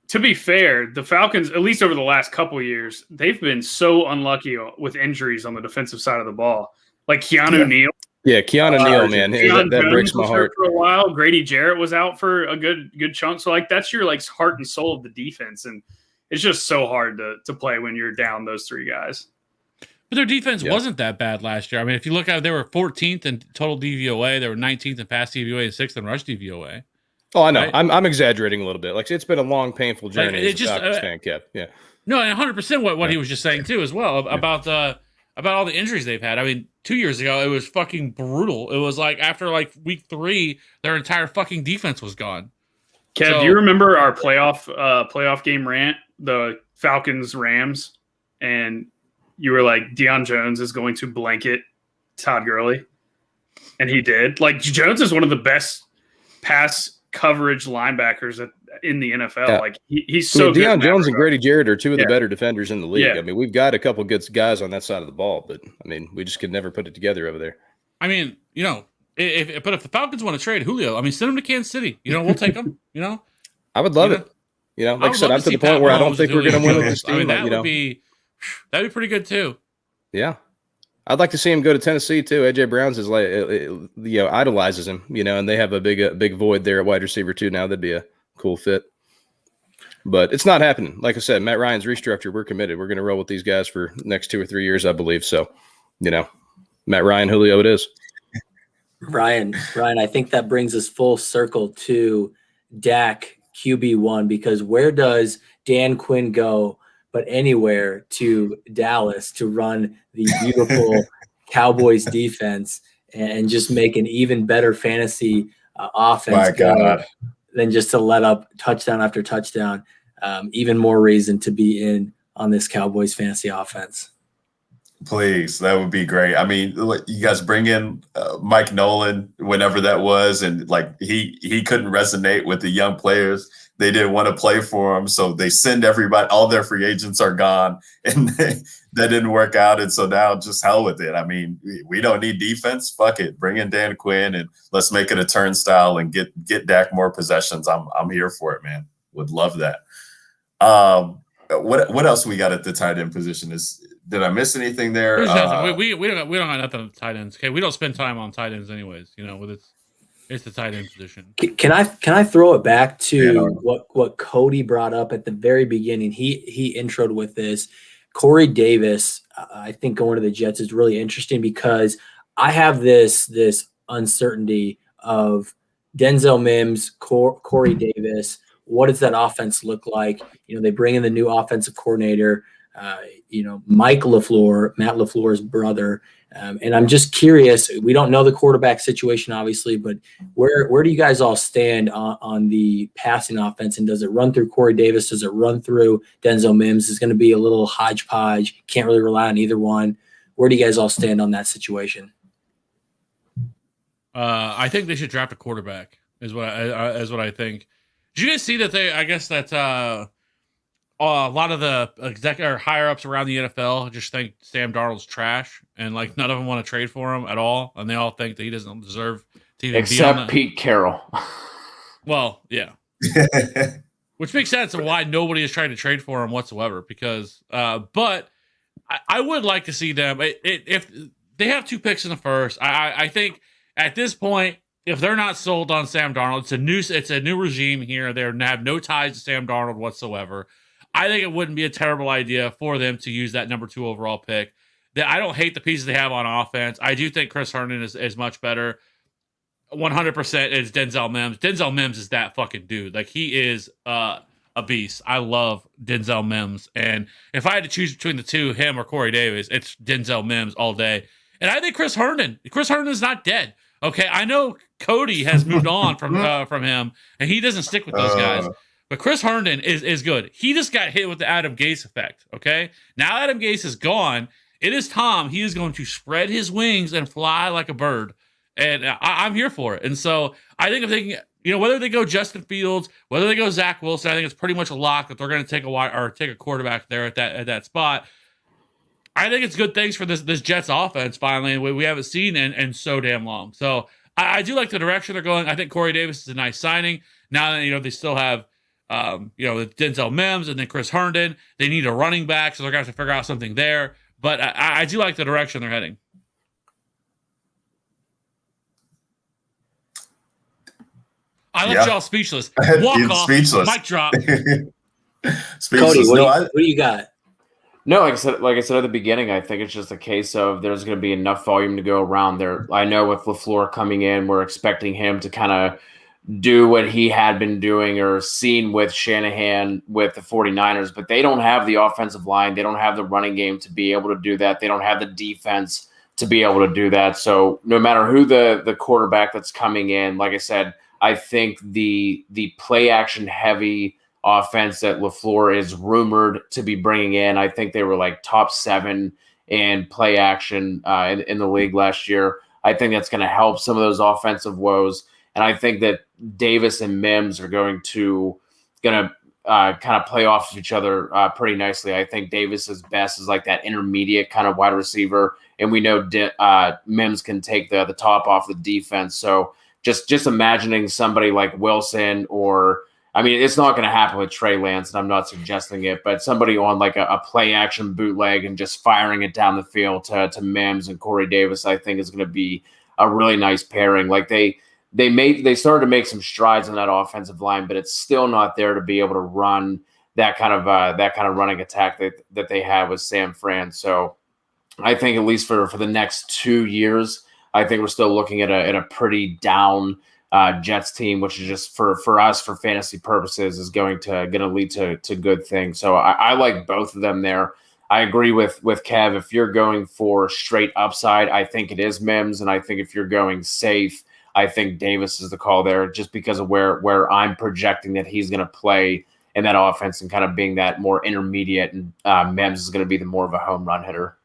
to be fair, the Falcons, at least over the last couple of years, they've been so unlucky with injuries on the defensive side of the ball. Like Keanu Neal. Yeah, Keanu Neal, man, that breaks my heart. For a while, Grady Jarrett was out for a good chunk. So that's your heart and soul of the defense, and it's just so hard to play when you're down those 3 guys. But their defense wasn't that bad last year. I mean, if you look at it, they were 14th in total DVOA, they were 19th in pass DVOA, and 6th in rush DVOA. Oh, I know. Right? I'm exaggerating a little bit. It's been a long, painful journey. As a Falcons fan, Kev. Yeah. No, and 100% what he was just saying too, as well, about all the injuries they've had. I mean, 2 years ago, it was fucking brutal. It was after week 3, their entire fucking defense was gone. Kev, do you remember our playoff game rant, the Falcons-Rams, and you were like, Deion Jones is going to blanket Todd Gurley? And he did. Jones is one of the best pass coverage linebackers in the NFL. Yeah. He's so good. Deion Jones and Grady Jarrett are 2 of the better defenders in the league. Yeah. I mean, we've got a couple good guys on that side of the ball, but I mean, we just could never put it together over there. I mean, if the Falcons want to trade Julio, I mean, send him to Kansas City. We'll take him. I would love it. Like I said, I'm to the point where I don't think we're going to win with this team. I mean, that'd be pretty good too. Yeah. I'd like to see him go to Tennessee too. AJ Brown's is like, idolizes him, and they have a big void there at wide receiver too. Now that'd be a cool fit, but it's not happening. Like I said, Matt Ryan's restructured. We're committed. We're going to roll with these guys for the next 2 or 3 years, I believe. So, Matt Ryan, Julio, it is. Ryan, I think that brings us full circle to Dak QB1, because where does Dan Quinn go but anywhere to Dallas to run the beautiful Cowboys defense and just make an even better fantasy offense than just to let up touchdown after touchdown. Even more reason to be in on this Cowboys fantasy offense. Please, that would be great. I mean, you guys bring in Mike Nolan whenever that was, and he couldn't resonate with the young players. They didn't want to play for him, so they send everybody. All their free agents are gone, and that didn't work out. And so now, just hell with it. I mean, we don't need defense. Fuck it, bring in Dan Quinn and let's make it a turnstile and get Dak more possessions. I'm here for it, man. Would love that. What else we got at the tight end position? Did I miss anything there? There's nothing. We don't got nothing on tight ends. Okay, we don't spend time on tight ends anyways. With it's the tight end position. Can I throw it back to what Cody brought up at the very beginning? He introed with this. Corey Davis, I think going to the Jets is really interesting because I have this uncertainty of Denzel Mims, Corey Davis. What does that offense look like? They bring in the new offensive coordinator, Mike LaFleur, Matt LaFleur's brother. And I'm just curious, we don't know the quarterback situation, obviously, but where do you guys all stand on the passing offense? And does it run through Corey Davis? Does it run through Denzel Mims? It's going to be a little hodgepodge. Can't really rely on either one. Where do you guys all stand on that situation? I think they should draft a quarterback is what I think. Did you guys see that I guess that a lot of the executive higher ups around the NFL just think Sam Darnold's trash, and none of them want to trade for him at all, and they all think that he doesn't deserve to even be on Pete Carroll. Well, yeah, which makes sense of why nobody is trying to trade for him whatsoever. Because, but I would like to see them if they have 2 picks in the first. I think at this point, if they're not sold on Sam Darnold, it's a new regime here. They have no ties to Sam Darnold whatsoever. I think it wouldn't be a terrible idea for them to use that number 2 overall pick. I don't hate the pieces they have on offense. I do think Chris Herndon is much better. 100% is Denzel Mims. Denzel Mims is that fucking dude. He is a beast. I love Denzel Mims. And if I had to choose between the two, him or Corey Davis, it's Denzel Mims all day. And I think Chris Herndon is not dead. Okay, I know Cody has moved on from him, and he doesn't stick with those guys. But Chris Herndon is good. He just got hit with the Adam Gase effect, okay? Now Adam Gase is gone. It is Tom. He is going to spread his wings and fly like a bird. And I'm here for it. And so I think if they can, whether they go Justin Fields, whether they go Zach Wilson, I think it's pretty much a lock that they're going to take a quarterback there at that spot. I think it's good things for this Jets offense finally. We haven't seen in so damn long. So I do like the direction they're going. I think Corey Davis is a nice signing. Now that they still have Denzel Mims and then Chris Herndon. They need a running back, so they're going to have to figure out something there. But I do like the direction they're heading. I left y'all speechless. Walk off. Speechless. Mic drop. Cody, what do you got? No, like I said at the beginning, I think it's just a case of there's going to be enough volume to go around there. I know with LaFleur coming in, we're expecting him to kind of do what he had been doing or seen with Shanahan with the 49ers, but they don't have the offensive line. They don't have the running game to be able to do that. They don't have the defense to be able to do that. So no matter who the quarterback that's coming in, like I said, I think the play action heavy offense that LaFleur is rumored to be bringing in, I think they were top 7 in play action in the league last year. I think that's going to help some of those offensive woes. And I think that Davis and Mims are going to kind of play off of each other pretty nicely. I think Davis is best as that intermediate kind of wide receiver. And we know Mims can take the top off the defense. So just imagining somebody like Wilson or I mean, it's not going to happen with Trey Lance, and I'm not suggesting it, but somebody on like a play action bootleg and just firing it down the field to Mims and Corey Davis, I think is going to be a really nice pairing. Like they started to make some strides on that offensive line, but it's still not there to be able to run that kind of running attack that they have with Sam Fran. So I think at least for the next 2 years, I think we're still looking at a pretty down Jets team, which is just for us, for fantasy purposes, is going to lead to good things. So I like both of them there. I agree with Kev. If you're going for straight upside, I think it is Mims, and I think if you're going safe, I think Davis is the call there, just because of where I'm projecting that he's going to play in that offense and kind of being that more intermediate, and Mims is going to be the more of a home run hitter.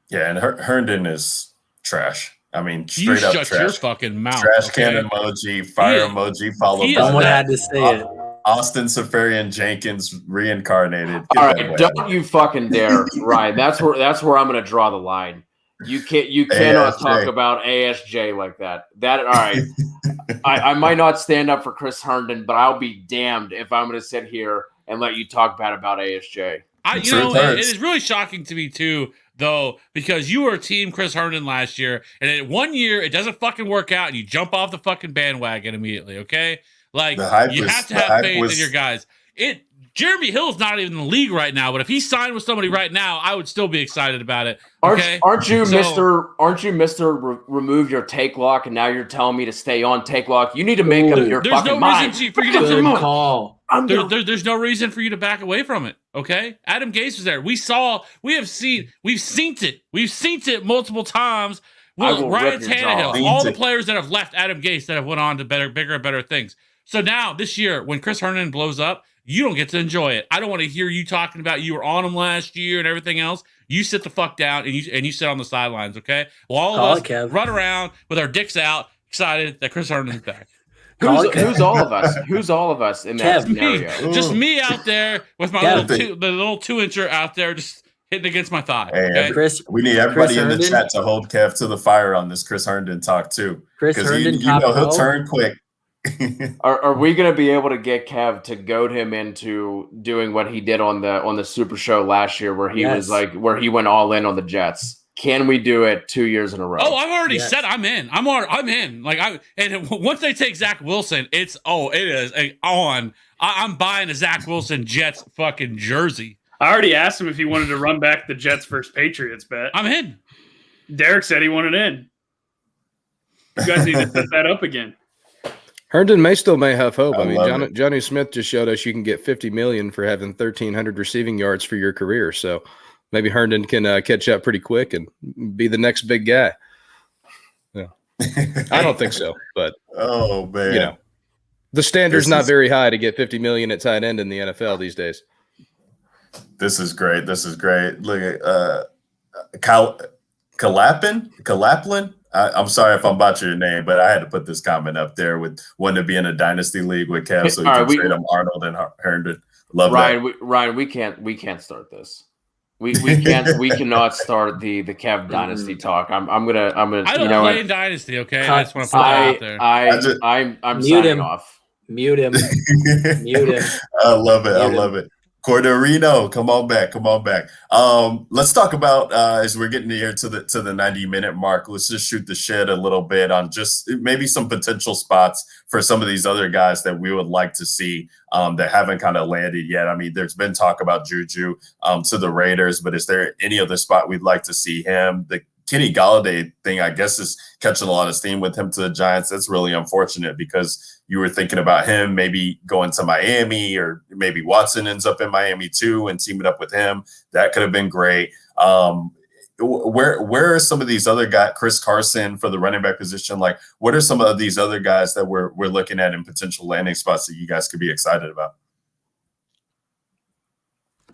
Yeah, and Herndon is trash. I mean, You straight up shut trash. your fucking mouth. Trash okay? can emoji, fire emoji, followed by Someone that. had to say it. Austin Safarian Jenkins reincarnated. Get All that right, way don't out. you fucking dare, Ryan. That's where I'm going to draw the line. You cannot ASJ. talk about ASJ like that. All right. I might not stand up for Chris Herndon, but I'll be damned if I'm going to sit here and let you talk bad about ASJ. It is really shocking to me too, though, because you were team Chris Herndon last year, and in 1 year it doesn't fucking work out, and you jump off the fucking bandwagon immediately. Okay, like you have to have faith in your guys. Jeremy Hill's not even in the league right now, but if he signed with somebody right now, I would still be excited about it. Okay? Aren't you Mr. Remove your take lock, and now you're telling me to stay on take lock? You need to make up your fucking mind. There's no reason for you to Good call. There's no reason for you to back away from it. Okay, Adam Gase was there. We've seen it multiple times. Well, Ryan Tannehill, all the players that have left Adam Gase that have went on to bigger and better things. So now this year, when Chris Herndon blows up, you don't get to enjoy it. I don't want to hear you talking about you were on him last year and everything else. You sit the fuck down and you sit on the sidelines. Okay, well, all of us run around with our dicks out, excited that Chris Herndon's back. Who's all of us? Who's all of us in that scenario? Just me out there with my little 2-incher out there, just hitting against my thigh. Hey, okay? Chris, we need everybody in the chat to hold Kev to the fire on this Chris Herndon talk too, because he'll turn quick. Are we going to be able to get Kev to goad him into doing what he did on the Super Show last year, where he was like, where he went all in on the Jets? Can we do it 2 years in a row? Oh, I've already said I'm in. I'm in. And once they take Zach Wilson, it is on. I'm buying a Zach Wilson Jets fucking jersey. I already asked him if he wanted to run back the Jets versus Patriots bet. I'm in. Derek said he wanted in. You guys need to set that up again. Herndon may have hope. I mean, love it. Jonnu Smith just showed us you can get $50 million for having 1,300 receiving yards for your career. So maybe Herndon can catch up pretty quick and be the next big guy. Yeah, I don't think so, but oh man, the standard's not very high to get $50 million at tight end in the NFL these days. This is great. Look at Kalaplin. I'm sorry if I'm butchering your name, but I had to put this comment up there with wanting to be in a dynasty league with Kev, so he can trade him Arnold and Herndon. Love that. Ryan, we can't start this. We cannot start the Kev dynasty talk. I'm gonna. I don't play in dynasty. Okay, I just want to put that out there. I'm signing off. Mute him. I love it. Corderino, come on back. Let's talk about as we're getting here to the 90-minute mark. Let's just shoot the shit a little bit on just maybe some potential spots for some of these other guys that we would like to see that haven't kind of landed yet. I mean, there's been talk about Juju to the Raiders, but is there any other spot we'd like to see him? The Kenny Golladay thing, I guess, is catching a lot of steam with him to the Giants. That's really unfortunate because you were thinking about him maybe going to Miami, or maybe Watson ends up in Miami too and teaming up with him. That could have been great. Where are some of these other guys, Chris Carson for the running back position? Like, what are some of these other guys that we're looking at in potential landing spots that you guys could be excited about?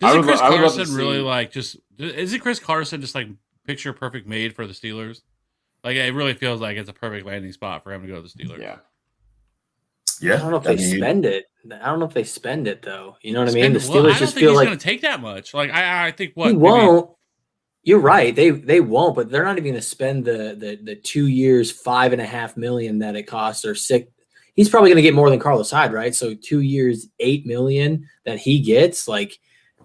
Isn't Chris Carson just like picture perfect made for the Steelers? Like, it really feels like it's a perfect landing spot for him to go to the Steelers. Yeah. I don't know if they spend it. I don't know if they spend it though. You know what I mean? The Steelers I don't just think feel he's like going to take that much. Like, I think he won't. You're right. They won't, but they're not even going to spend the 2 years, $5.5 million that it costs, or $6. he's probably going to get more than Carlos Hyde, right? So 2 years, $8 million that he gets, like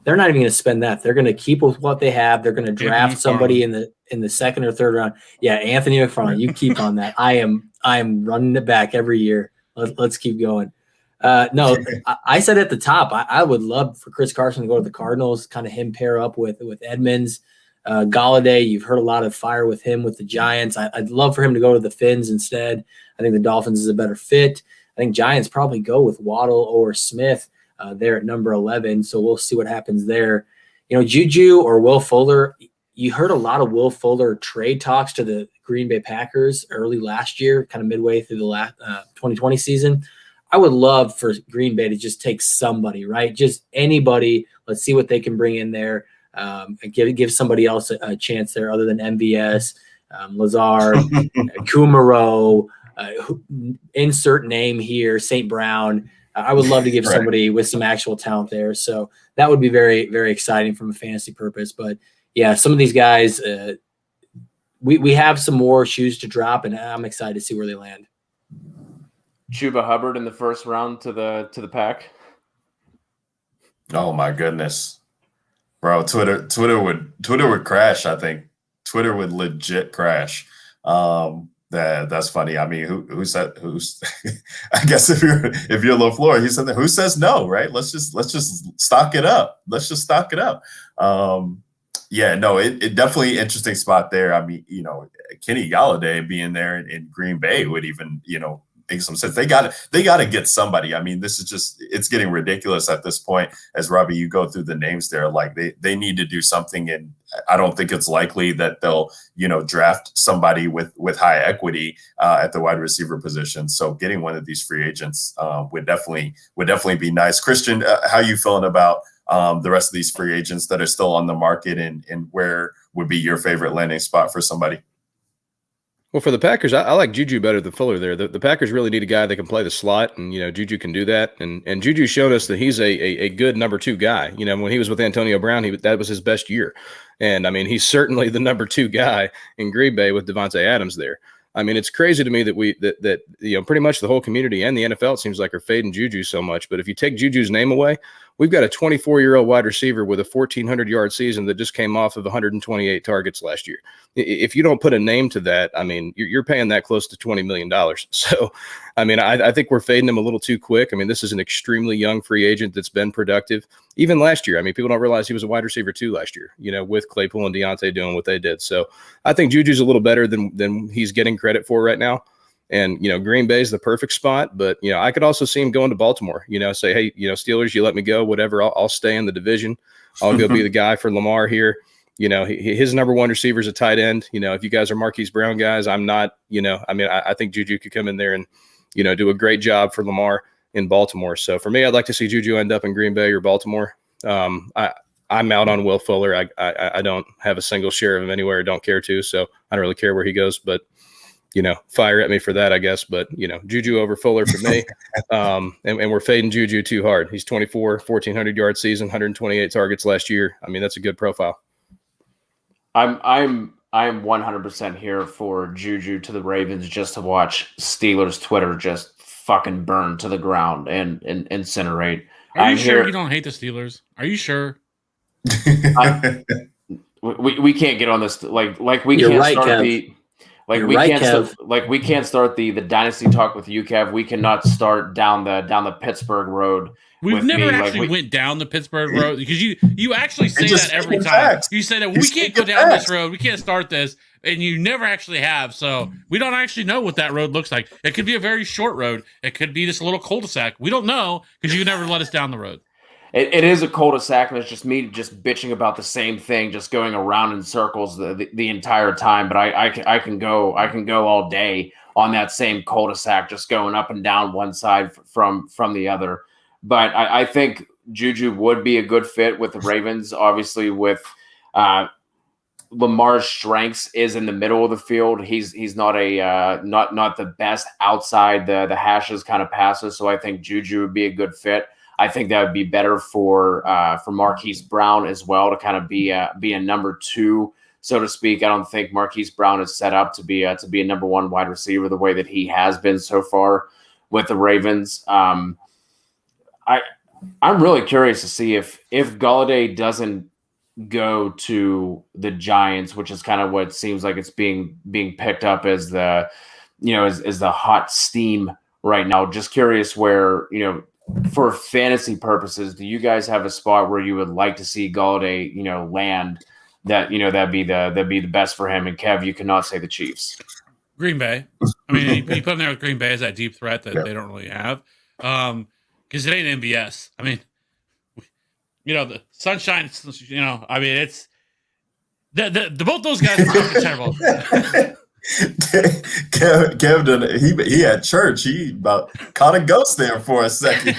they're not even going to spend that. They're going to keep with what they have. They're going to draft somebody in the second or third round. Yeah, Anthony McFarland, you keep on that. I am running it back every year. Let's keep going. No, I said at the top, I would love for Chris Carson to go to the Cardinals, kind of him pair up with Edmonds. Galladay, you've heard a lot of fire with him with the Giants. I'd love for him to go to the Fins instead. I think the Dolphins is a better fit. I think Giants probably go with Waddle or Smith there at number 11. So we'll see what happens there. Juju or Will Fuller, you heard a lot of Will Fuller trade talks to the Green Bay Packers early last year, kind of midway through the last 2020 season. I would love for Green Bay to just take somebody, right? Just anybody. Let's see what they can bring in there. And give somebody else a chance there other than MVS, Lazard, Kumaro, insert name here, St. Brown. I would love to give somebody with some actual talent there. So that would be very, very exciting from a fantasy purpose. But yeah, some of these guys, we have some more shoes to drop, and I'm excited to see where they land. Chuba Hubbard in the first round to the Pack. Oh my goodness, bro! Twitter would crash. I think Twitter would legit crash. That's funny. I mean, who's I guess if you're LaFleur, he said that, who says no, right? Let's just stock it up. Let's just stock it up. Yeah, no, it definitely interesting spot there. I mean, Kenny Galladay being there in Green Bay would even, make some sense. They got to get somebody. I mean, this is it's getting ridiculous at this point. As Robbie, you go through the names there, like they need to do something, and I don't think it's likely that they'll, draft somebody with high equity at the wide receiver position. So getting one of these free agents would definitely be nice. Christian, how you feeling about the rest of these free agents that are still on the market, and where would be your favorite landing spot for somebody? Well, for the Packers, I like Juju better than Fuller there. The Packers really need a guy that can play the slot, and Juju can do that. And Juju showed us that he's a good number 2 guy. When he was with Antonio Brown, that was his best year. And I mean, he's certainly the number 2 guy in Green Bay with Devontae Adams there. I mean, it's crazy to me that pretty much the whole community and the NFL, it seems like, are fading Juju so much. But if you take Juju's name away, we've got a 24-year-old wide receiver with a 1,400-yard season that just came off of 128 targets last year. If you don't put a name to that, I mean, you're paying that close to $20 million. So, I mean, I think we're fading him a little too quick. I mean, this is an extremely young free agent that's been productive. Even last year, I mean, people don't realize he was a wide receiver too last year, with Claypool and Deontay doing what they did. So I think Juju's a little better than he's getting credit for right now. And, Green Bay is the perfect spot. But, I could also see him going to Baltimore, say, hey, Steelers, you let me go, whatever. I'll stay in the division. I'll go be the guy for Lamar here. His number 1 receiver is a tight end. If you guys are Marquise Brown guys, I'm not, I think Juju could come in there and, do a great job for Lamar in Baltimore. So for me, I'd like to see Juju end up in Green Bay or Baltimore. I'm out on Will Fuller. I don't have a single share of him anywhere. I don't care to. So I don't really care where he goes, but fire at me for that, I guess. But, Juju over Fuller for me. And we're fading Juju too hard. He's 24, 1,400-yard season, 128 targets last year. I mean, that's a good profile. I'm 100% here for Juju to the Ravens just to watch Steelers Twitter just fucking burn to the ground and incinerate. Are you sure you don't hate the Steelers? Are you sure? We can't get on this we can't start the dynasty talk with you, Kev. We cannot start down the Pittsburgh road. We've never actually went down the Pittsburgh road, because you actually say that every time. Facts. You say that we can't go down this road, we can't start this, and you never actually have. So we don't actually know what that road looks like. It could be a very short road. It could be just a little cul-de-sac. We don't know, because you never let us down the road. It is a cul-de-sac, and it's just me just bitching about the same thing, just going around in circles the entire time. But I can go all day on that same cul-de-sac, just going up and down one side from the other. But I think Juju would be a good fit with the Ravens. Obviously, with Lamar's strengths is in the middle of the field. He's not not the best outside the hashes kind of passes. So I think Juju would be a good fit. I think that would be better for Marquise Brown as well, to kind of be a number 2, so to speak. I don't think Marquise Brown is set up to be a number 1 wide receiver the way that he has been so far with the Ravens. I'm really curious to see if Golladay doesn't go to the Giants, which is kind of what seems like it's being picked up as the, as the hot steam right now. Just curious where, for fantasy purposes, do you guys have a spot where you would like to see Golladay, land that, that'd be the best for him? And Kev, you cannot say the Chiefs. Green Bay. I mean, you put him there with Green Bay as that deep threat that they don't really have. Because it ain't MBS. I mean, the Sunshine, I mean, it's the both those guys are terrible. Kevin, he had church. He about caught a ghost there for a second.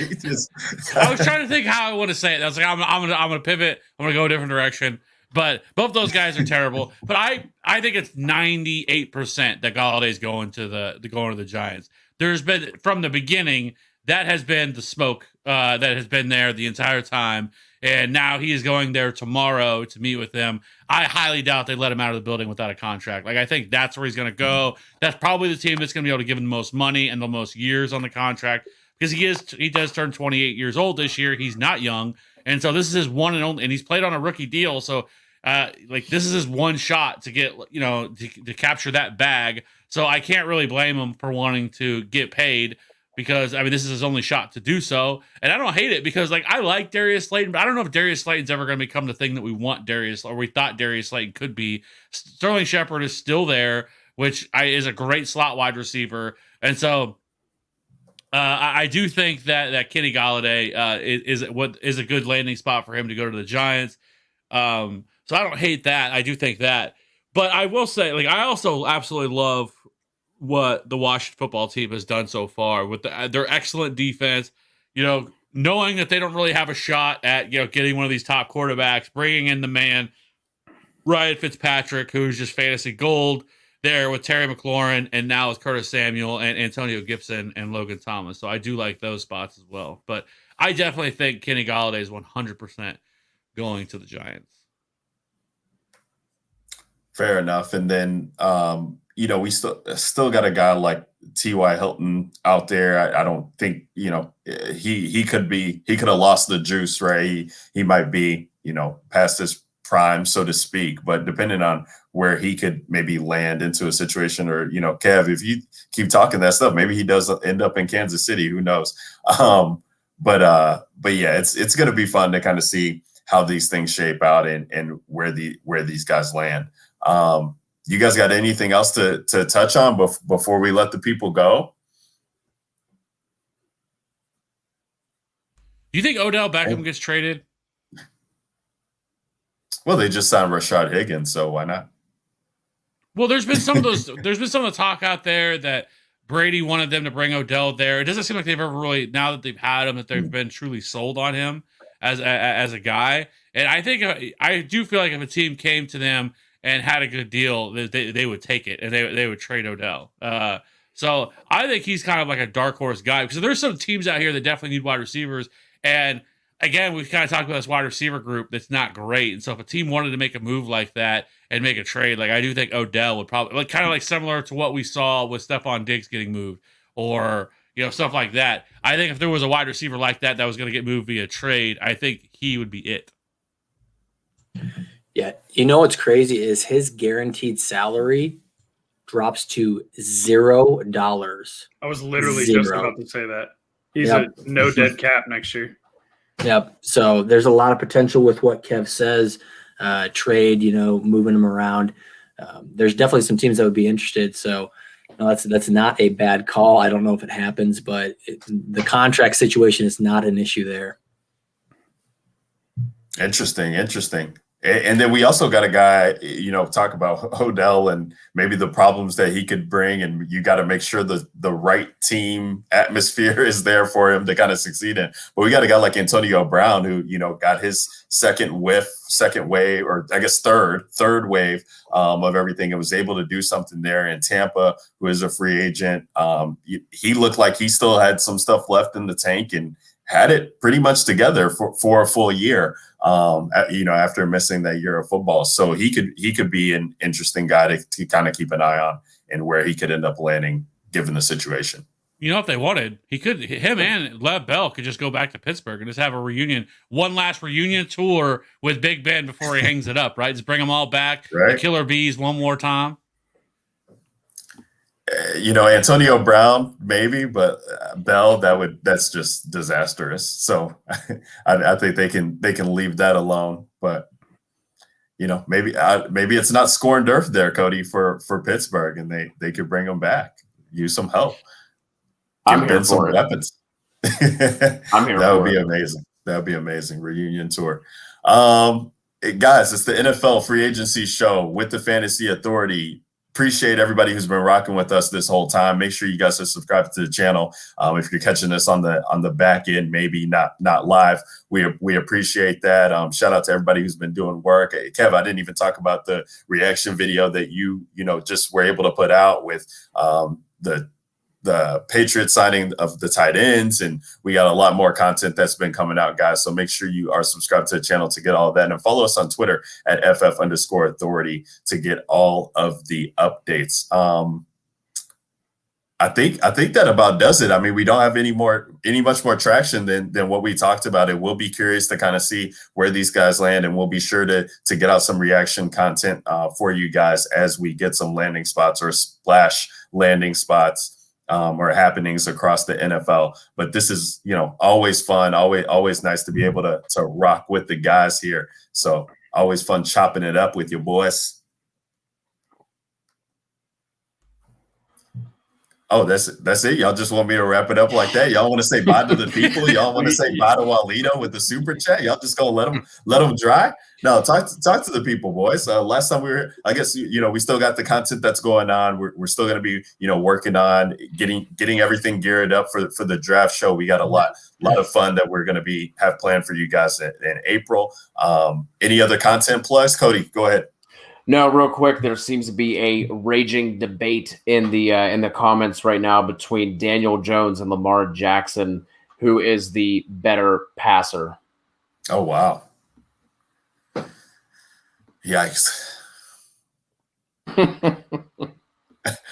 I was trying to think how I want to say it. I was like, I'm gonna pivot. I'm gonna go a different direction. But both those guys are terrible. But I think it's 98% that Galladay's going to the Giants. There's been from the beginning that has been the smoke that has been there the entire time. And now he is going there tomorrow to meet with them. I highly doubt they let him out of the building without a contract. Like, I think that's where he's going to go. That's probably the team that's going to be able to give him the most money and the most years on the contract, because he does turn 28 years old this year. He's not young. And so this is his one and only, and he's played on a rookie deal. So this is his one shot to get, to capture that bag. So I can't really blame him for wanting to get paid, because, I mean, this is his only shot to do so. And I don't hate it, because, I like Darius Slayton, but I don't know if Darius Slayton's ever going to become the thing that we want we thought Darius Slayton could be. Sterling Shepard is still there, which is a great slot wide receiver. And so I do think that Kenny Golladay is a good landing spot for him to go to the Giants. So I don't hate that. I do think that. But I will say, I also absolutely love what the Washington football team has done so far with their excellent defense, knowing that they don't really have a shot at, getting one of these top quarterbacks, bringing in the man, Ryan Fitzpatrick, who's just fantasy gold there with Terry McLaurin, and now with Curtis Samuel and Antonio Gibson and Logan Thomas. So I do like those spots as well. But I definitely think Kenny Golladay is 100% going to the Giants. Fair enough. And then, we still got a guy like T.Y. Hilton out there. I don't think, he could have lost the juice, right? He might be, past his prime, so to speak, but depending on where he could maybe land into a situation, or, Kev, if you keep talking that stuff, maybe he does end up in Kansas City, who knows? But yeah, it's going to be fun to kind of see how these things shape out and where these guys land. You guys got anything else to touch on before we let the people go? Do you think Odell Beckham gets traded? Well, they just signed Rashad Higgins, so why not? Well, there's been some of the talk out there that Brady wanted them to bring Odell there. It doesn't seem like they've ever really, now that they've had him, that they've been truly sold on him as a guy. And I do feel like if a team came to them and had a good deal, they would take it, and they would trade Odell. So I think he's kind of like a dark horse guy, because there's some teams out here that definitely need wide receivers. And again, we've kind of talked about this wide receiver group that's not great. And so if a team wanted to make a move like that and make a trade, I do think Odell would probably, kind of similar to what we saw with Stephon Diggs getting moved, or stuff like that. I think if there was a wide receiver like that was going to get moved via trade, I think he would be it. Yeah. What's crazy is his guaranteed salary drops to $0. I was literally just about to say that. He's a no dead cap next year. Yep. So there's a lot of potential with what Kev says, trade, moving him around. There's definitely some teams that would be interested. So that's not a bad call. I don't know if it happens, but the contract situation is not an issue there. Interesting. And then we also got a guy, talk about Odell and maybe the problems that he could bring. And you got to make sure the right team atmosphere is there for him to kind of succeed in. But we got a guy like Antonio Brown, who, got his second wave, or I guess third wave of everything, and was able to do something there in Tampa, who is a free agent. He looked like he still had some stuff left in the tank and had it pretty much together for a full year, after missing that year of football. So he could be an interesting guy to kind of keep an eye on, and where he could end up landing given the situation. if they wanted, him and Lev Bell could just go back to Pittsburgh and just have a reunion, one last reunion tour with Big Ben before he hangs it up, right? Just bring them all back, right? The Killer Bees one more time. Antonio Brown, maybe, but Bell, that's just disastrous. So I think they can leave that alone. But maybe it's not scoring dirt there, Cody, for Pittsburgh, and they could bring them back, use some help. I'm here some for it. Weapons. I'm here. That would be amazing. That would be amazing. Reunion tour. Guys, it's the NFL free agency show with the Fantasy Authority. Appreciate everybody who's been rocking with us this whole time. Make sure you guys are subscribed to the channel. If you're catching us on the back end, maybe not live, we appreciate that. Shout out to everybody who's been doing work. Hey, Kev, I didn't even talk about the reaction video that you just were able to put out with the Patriots signing of the tight ends, and we got a lot more content that's been coming out, guys. So make sure you are subscribed to the channel to get all of that, and follow us on Twitter at @FF_authority to get all of the updates. I think that about does it. I mean, we don't have any much more traction than what we talked about. It will be curious to kind of see where these guys land, and we'll be sure to get out some reaction content for you guys as we get some landing spots or splash landing spots or happenings across the NFL. But this is, always fun, always nice to be able to rock with the guys here. So always fun chopping it up with your boys. Oh, that's it. Y'all just want me to wrap it up like that? Y'all want to say bye to the people? Y'all want to say bye to Walito with the super chat? Y'all just gonna let them dry? No, talk to the people, boys. Last time we were, I guess, we still got the content that's going on. We're still going to be, working on getting everything geared up for the draft show. We got a lot of fun that we're going to have planned for you guys in April. Any other content plus? Cody, go ahead. No, real quick, there seems to be a raging debate in the comments right now between Daniel Jones and Lamar Jackson, who is the better passer. Oh, wow. Yikes. I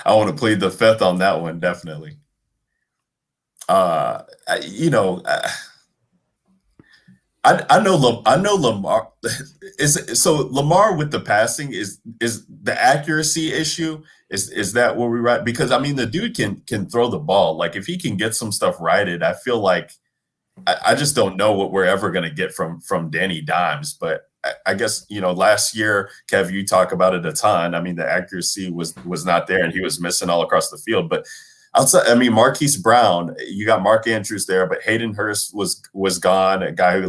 want to plead the fifth on that one, definitely. I know Lamar Lamar with the passing is the accuracy issue. Is that where we right? Because I mean, the dude can throw the ball. Like, if he can get some stuff righted, I feel like I just don't know what we're ever going to get from Danny Dimes. But I guess, last year, Kev, you talk about it a ton. I mean, the accuracy was not there, and he was missing all across the field. But outside, I mean, Marquise Brown, you got Mark Andrews there, but Hayden Hurst was gone. A guy who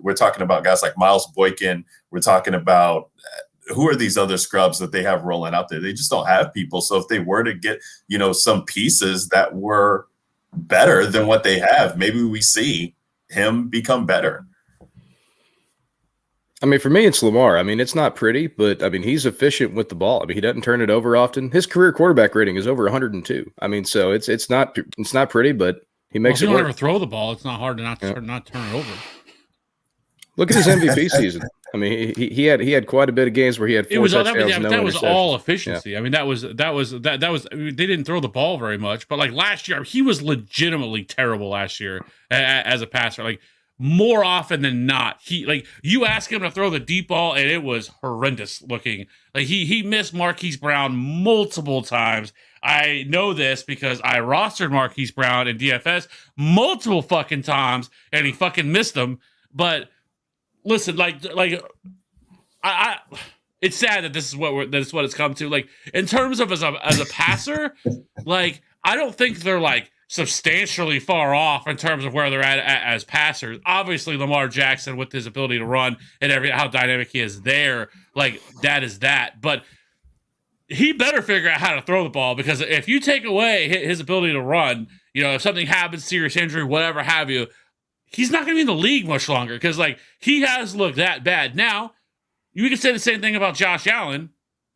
we're talking about guys like Miles Boykin. We're talking about who are these other scrubs that they have rolling out there? They just don't have people. So if they were to get, some pieces that were better than what they have, maybe we see him become better. I mean, for me, it's Lamar. I mean, it's not pretty, but I mean, he's efficient with the ball. I mean, he doesn't turn it over often. His career quarterback rating is over 102. I mean, so it's not pretty, but he makes it work. If you don't ever throw the ball, it's not hard to not turn it over. Look at his MVP season. I mean, he had quite a bit of games where he had four touchdowns, that was all efficiency. Yeah. I mean, that was they didn't throw the ball very much, but like last year, he was legitimately terrible last year as a passer. Like, more often than not, you ask him to throw the deep ball, and it was horrendous looking. Like, he missed Marquise Brown multiple times. I know this because I rostered Marquise Brown in DFS multiple fucking times, and he fucking missed them. But listen, I it's sad that this is what it's come to. Like, in terms of as a passer, like, I don't think they're like substantially far off in terms of where they're at as passers. Obviously, Lamar Jackson, with his ability to run and how dynamic he is there, like, that is that. But he better figure out how to throw the ball, because if you take away his ability to run, if something happens, serious injury, whatever have you, he's not going to be in the league much longer, because, like, he has looked that bad. Now, you can say the same thing about Josh Allen,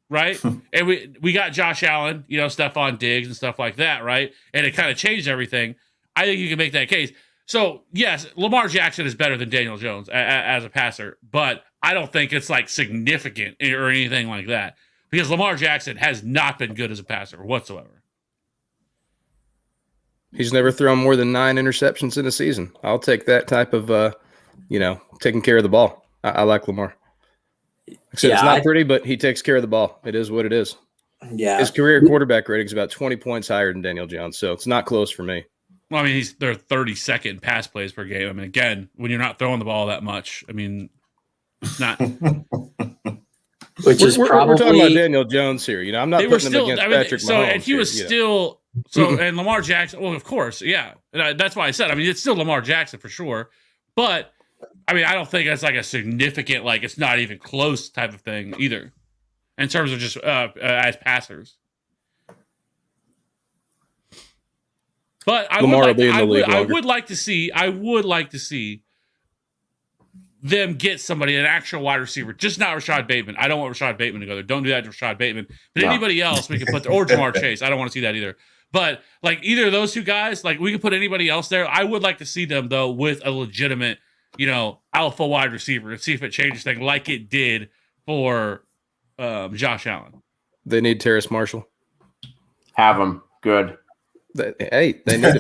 right? And we got Josh Allen, Stephon Diggs and stuff like that, right? And it kind of changed everything. I think you can make that case. So, yes, Lamar Jackson is better than Daniel Jones as a passer, but I don't think it's, like, significant or anything like that, because Lamar Jackson has not been good as a passer whatsoever. He's never thrown more than 9 interceptions in a season. I'll take that type of, taking care of the ball. I like Lamar. Except it's not pretty, but he takes care of the ball. It is what it is. Yeah. His career quarterback rating is about 20 points higher than Daniel Jones, so it's not close for me. Well, I mean, they're 32nd pass plays per game. I mean, again, when you're not throwing the ball that much, I mean, it's not. We're talking about Daniel Jones here. I'm not putting him against Patrick Mahomes. And he was still and Lamar Jackson. Well, of course, yeah. That's why I said. I mean, it's still Lamar Jackson for sure. But I mean, I don't think that's like a significant, like it's not even close type of thing either, in terms of just as passers. But I would like to see them get somebody, an actual wide receiver, just not Rashad Bateman. I don't want Rashad Bateman to go there. Don't do that to Rashad Bateman. But anybody else we can put there, or Jamar Chase. I don't want to see that either. But like either of those two guys, like we can put anybody else there. I would like to see them though with a legitimate, alpha wide receiver and see if it changes things like it did for Josh Allen. They need Terrace Marshall. Have him. Good. They need him.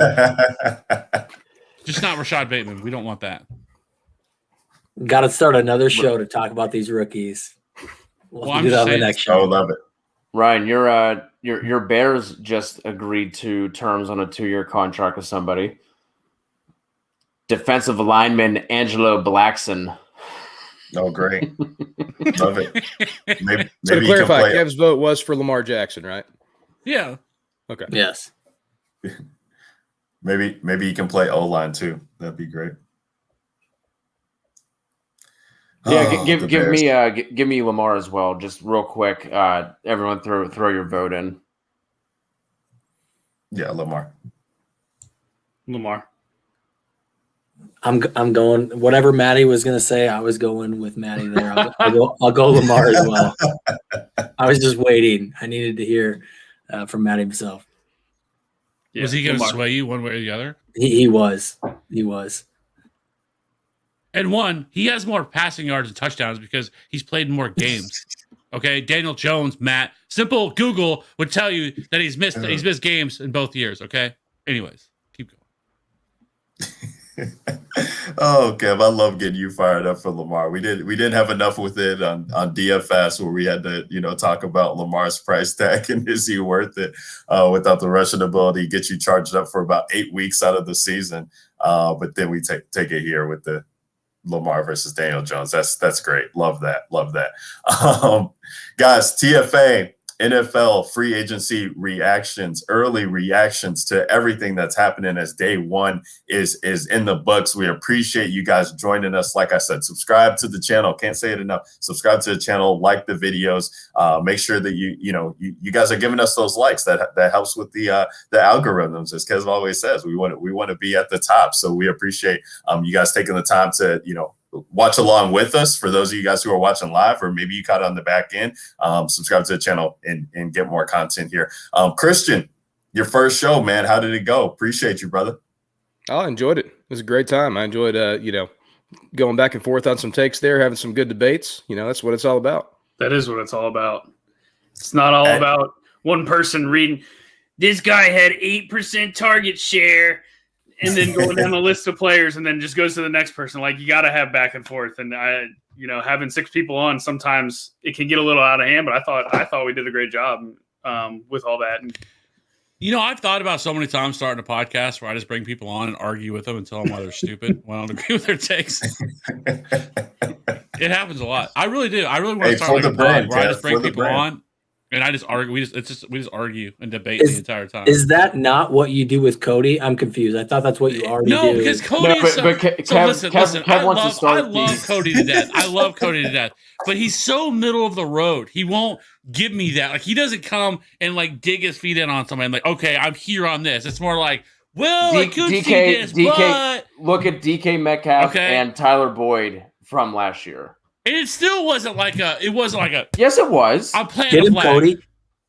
Just not Rashad Bateman. We don't want that. Got to start another show to talk about these rookies. We'll do that on the next show. I love it. Ryan, your Bears just agreed to terms on a 2-year contract with somebody. Defensive lineman Angelo Blackson. Oh, great. Love it. Maybe so to clarify, Kev's vote was for Lamar Jackson, right? Yeah. Okay. Yes. Maybe he can play O-line too. That'd be great. Yeah, give me Lamar as well, just real quick. Everyone, throw your vote in. Yeah, Lamar. I'm going. Whatever Maddie was going to say, I was going with Maddie there. I'll go Lamar as well. I was just waiting. I needed to hear from Maddie himself. Yeah, was he going to sway you one way or the other? He was. He was. And he has more passing yards and touchdowns because he's played more games. Okay, Daniel Jones, Matt. Simple Google would tell you that he's missed games in both years. Okay. Anyways, keep going. Oh, Kev, I love getting you fired up for Lamar. We didn't have enough with it on DFS where we had to talk about Lamar's price tag and is he worth it without the rushing ability, get you charged up for about 8 weeks out of the season. But then we take it here with the Lamar versus Daniel Jones. That's great. Love that. Guys, TFA, NFL free agency reactions, early reactions to everything that's happening as day one is in the books. We appreciate you guys joining us. Like I said, subscribe to the channel. Can't say it enough. Subscribe to the channel, like the videos. Make sure that you guys are giving us those likes. That helps with the algorithms. As Kev always says, we want to be at the top. So we appreciate you guys taking the time to watch along with us. For those of you guys who are watching live, or maybe you caught on the back end, subscribe to the channel and get more content here. Christian, your first show, man. How did it go? Appreciate you, brother. Oh, I enjoyed it. It was a great time. I enjoyed, going back and forth on some takes there, having some good debates. That's what it's all about. That is what it's all about. It's not all about one person reading, this guy had 8% target share, and then going down the list of players, and then just goes to the next person. Like, you got to have back and forth. And having 6 people on, sometimes it can get a little out of hand. But I thought we did a great job with all that. And I've thought about so many times starting a podcast where I just bring people on and argue with them and tell them why they're stupid when I don't agree with their takes. It happens a lot. I really do. I really want to start like a pod where I just bring people on. And I just argue. We just argue and debate the entire time. Is that not what you do with Cody? I'm confused. I thought that's what you already do. No, because Cody is listen. I love Cody to death. I love Cody to death. But he's so middle of the road. He won't give me that. Like, he doesn't come and like dig his feet in on somebody and like, okay, I'm here on this. It's more like, well, I could see this, but look at DK Metcalf and Tyler Boyd from last year. And it still wasn't like a. Yes, it was. I'm playing Get a him, flag. Cody.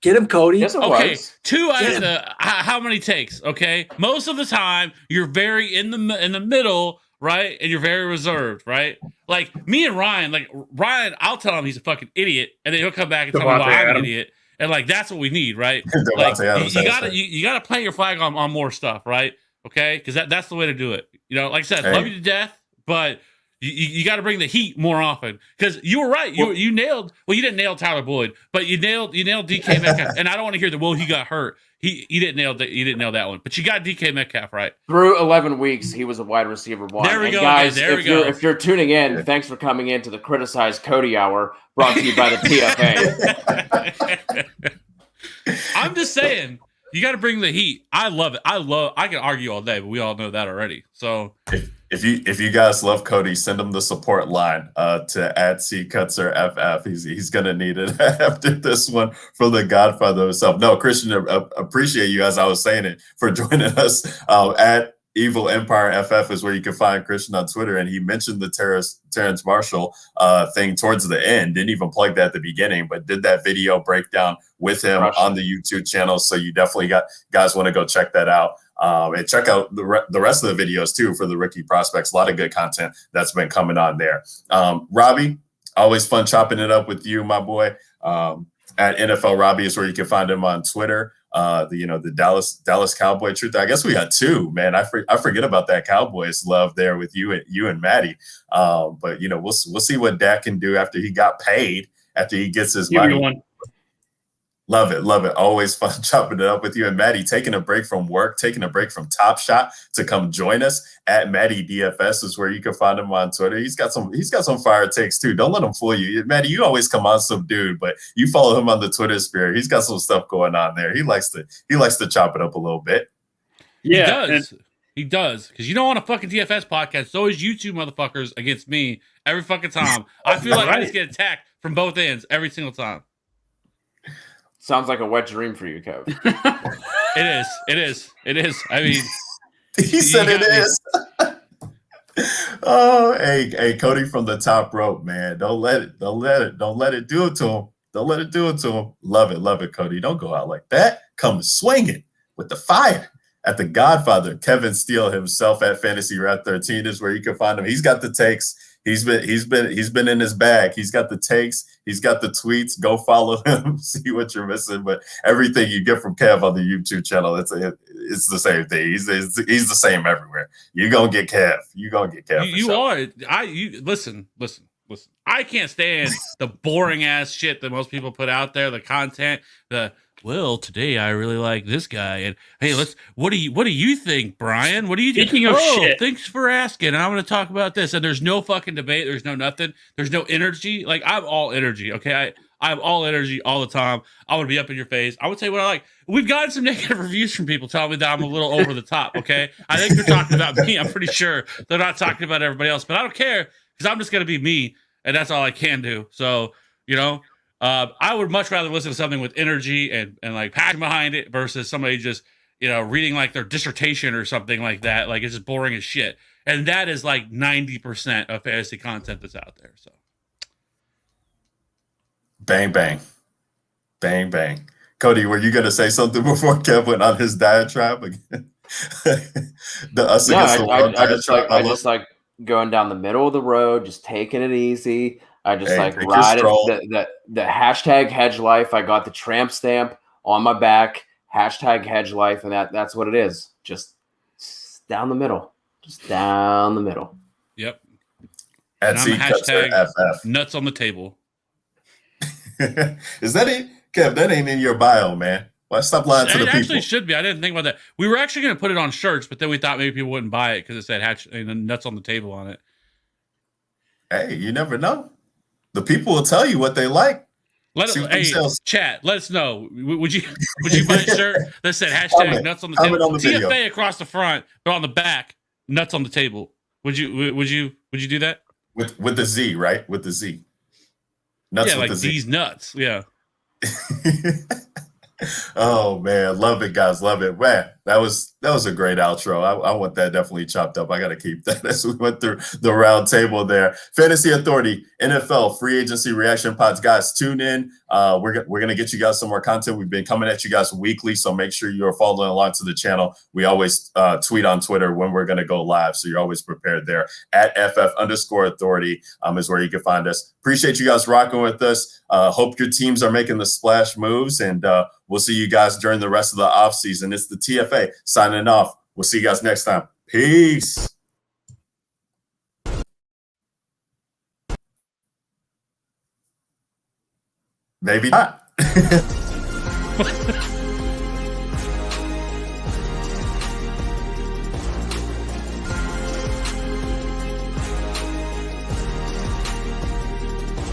Get him, Cody. Yes, it was. 2 out of the how many takes? Okay, most of the time you're very in the middle, right? And you're very reserved, right? Like me and Ryan. Like Ryan, I'll tell him he's a fucking idiot, and then he'll come back and tell me why I'm an idiot. And like that's what we need, right? Devontae Like Adams you gotta plant your flag on more stuff, right? Okay, because that's the way to do it. You know, like I said, love you to death, but you got to bring the heat more often. Because you were right, you nailed. Well, you didn't nail Tyler Boyd, but you nailed DK Metcalf. And I don't want to hear he got hurt. He didn't nail that. You didn't nail that one, but you got DK Metcalf right. Through 11 weeks, he was a wide receiver 1. There we go, guys. There we go. If you're tuning in, thanks for coming in to the Criticize Cody Hour, brought to you by the TFA. I'm just saying, you got to bring the heat. I love it. I can argue all day, but we all know that already. So if you guys love Cody, send him the support line to @CCutserFF. He's gonna need it after this one from the Godfather himself. No, Christian, appreciate you, as I was saying it, for joining us at Evil Empire FF is where you can find Christian on Twitter, and he mentioned the Terrence Marshall thing towards the end. Didn't even plug that at the beginning, but did that video breakdown with him on the YouTube channel. So you definitely guys want to go check that out. And check out the rest of the videos too for the rookie prospects. A lot of good content that's been coming on there. Robbie, always fun chopping it up with you, my boy. At NFL Robbie is where you can find him on Twitter. The Dallas Cowboy Truth. I guess we got 2, man. I forget about that Cowboys love there with you and Maddie. But we'll see what Dak can do after he got paid, after he gets his money. Love it. Always fun chopping it up with you and Maddie. Taking a break from work, taking a break from Top Shot to come join us at Maddie DFS is where you can find him on Twitter. He's got some fire takes too. Don't let him fool you, Maddie. You always come on subdued, but you follow him on the Twitter sphere. He's got some stuff going on there. He likes to chop it up a little bit. Yeah, he does. Because you don't want a fucking DFS podcast. So is you two motherfuckers against me every fucking time. I feel like I just get attacked from both ends every single time. Sounds like a wet dream for you, Kev. It is. I mean, he said it is. Oh, hey, Cody from the top rope, man. Don't let it do it to him. Don't let it do it to him. Love it, Cody. Don't go out like that. Come swinging with the fire. At the Godfather, Kevin Steele himself at Fantasy Rat 13 is where you can find him. He's got the takes. He's been in his bag. He's got the takes. He's got the tweets. Go follow him. See what you're missing. But everything you get from Kev on the YouTube channel, it's the same thing. He's the same everywhere. You're gonna get Kev. You're gonna get Kev. Listen. I can't stand the boring ass shit that most people put out there. The content. Today I really like this guy, and hey, what do you think, Brian? What do you think? Speaking of shit. Thanks for asking. I'm going to talk about this, and there's no fucking debate. There's no nothing. There's no energy. Like, I'm all energy. Okay, I'm all energy all the time. I want to be up in your face. I would tell you what I like. We've gotten some negative reviews from people telling me that I'm a little over the top. Okay, I think they're talking about me. I'm pretty sure they're not talking about everybody else, but I don't care because I'm just going to be me, and that's all I can do. So I would much rather listen to something with energy and like passion behind it versus somebody just, reading like their dissertation or something like that. Like, it's just boring as shit. And that is like 90% of fantasy content that's out there. So bang, bang. Bang, bang. Cody, were you going to say something before Kev went on his diatribe again? I just like going down the middle of the road, just taking it easy. I just ride it. The hashtag hedge life. I got the tramp stamp on my back. Hashtag hedge life, and that's what it is. Just down the middle. Just down the middle. Yep. And I'm hashtag FF. Nuts on the table. Is that it? Kev, that ain't in your bio, man. Why stop lying to the people? It actually should be. I didn't think about that. We were actually going to put it on shirts, but then we thought maybe people wouldn't buy it because it said nuts on the table on it. Hey, you never know. The people will tell you what they like. Chat, let us know. Would you buy a shirt that said hashtag nuts on the table? On the TFA video. Across the front, but on the back, nuts on the table. Would you do that? With the Z, right? With the Z. Nuts with like the Z. These nuts. Yeah. Oh man, love it, guys. Love it. Man, That was a great outro. I want that definitely chopped up. I got to keep that as we went through the round table there. Fantasy Authority, NFL, free agency reaction pods. Guys, tune in. We're going to get you guys some more content. We've been coming at you guys weekly, so make sure you're following along to the channel. We always tweet on Twitter when we're going to go live, so you're always prepared there. At FF_Authority is where you can find us. Appreciate you guys rocking with us. Hope your teams are making the splash moves, and we'll see you guys during the rest of the offseason. It's the TFA signing off. We'll see you guys next time. Peace. Maybe not.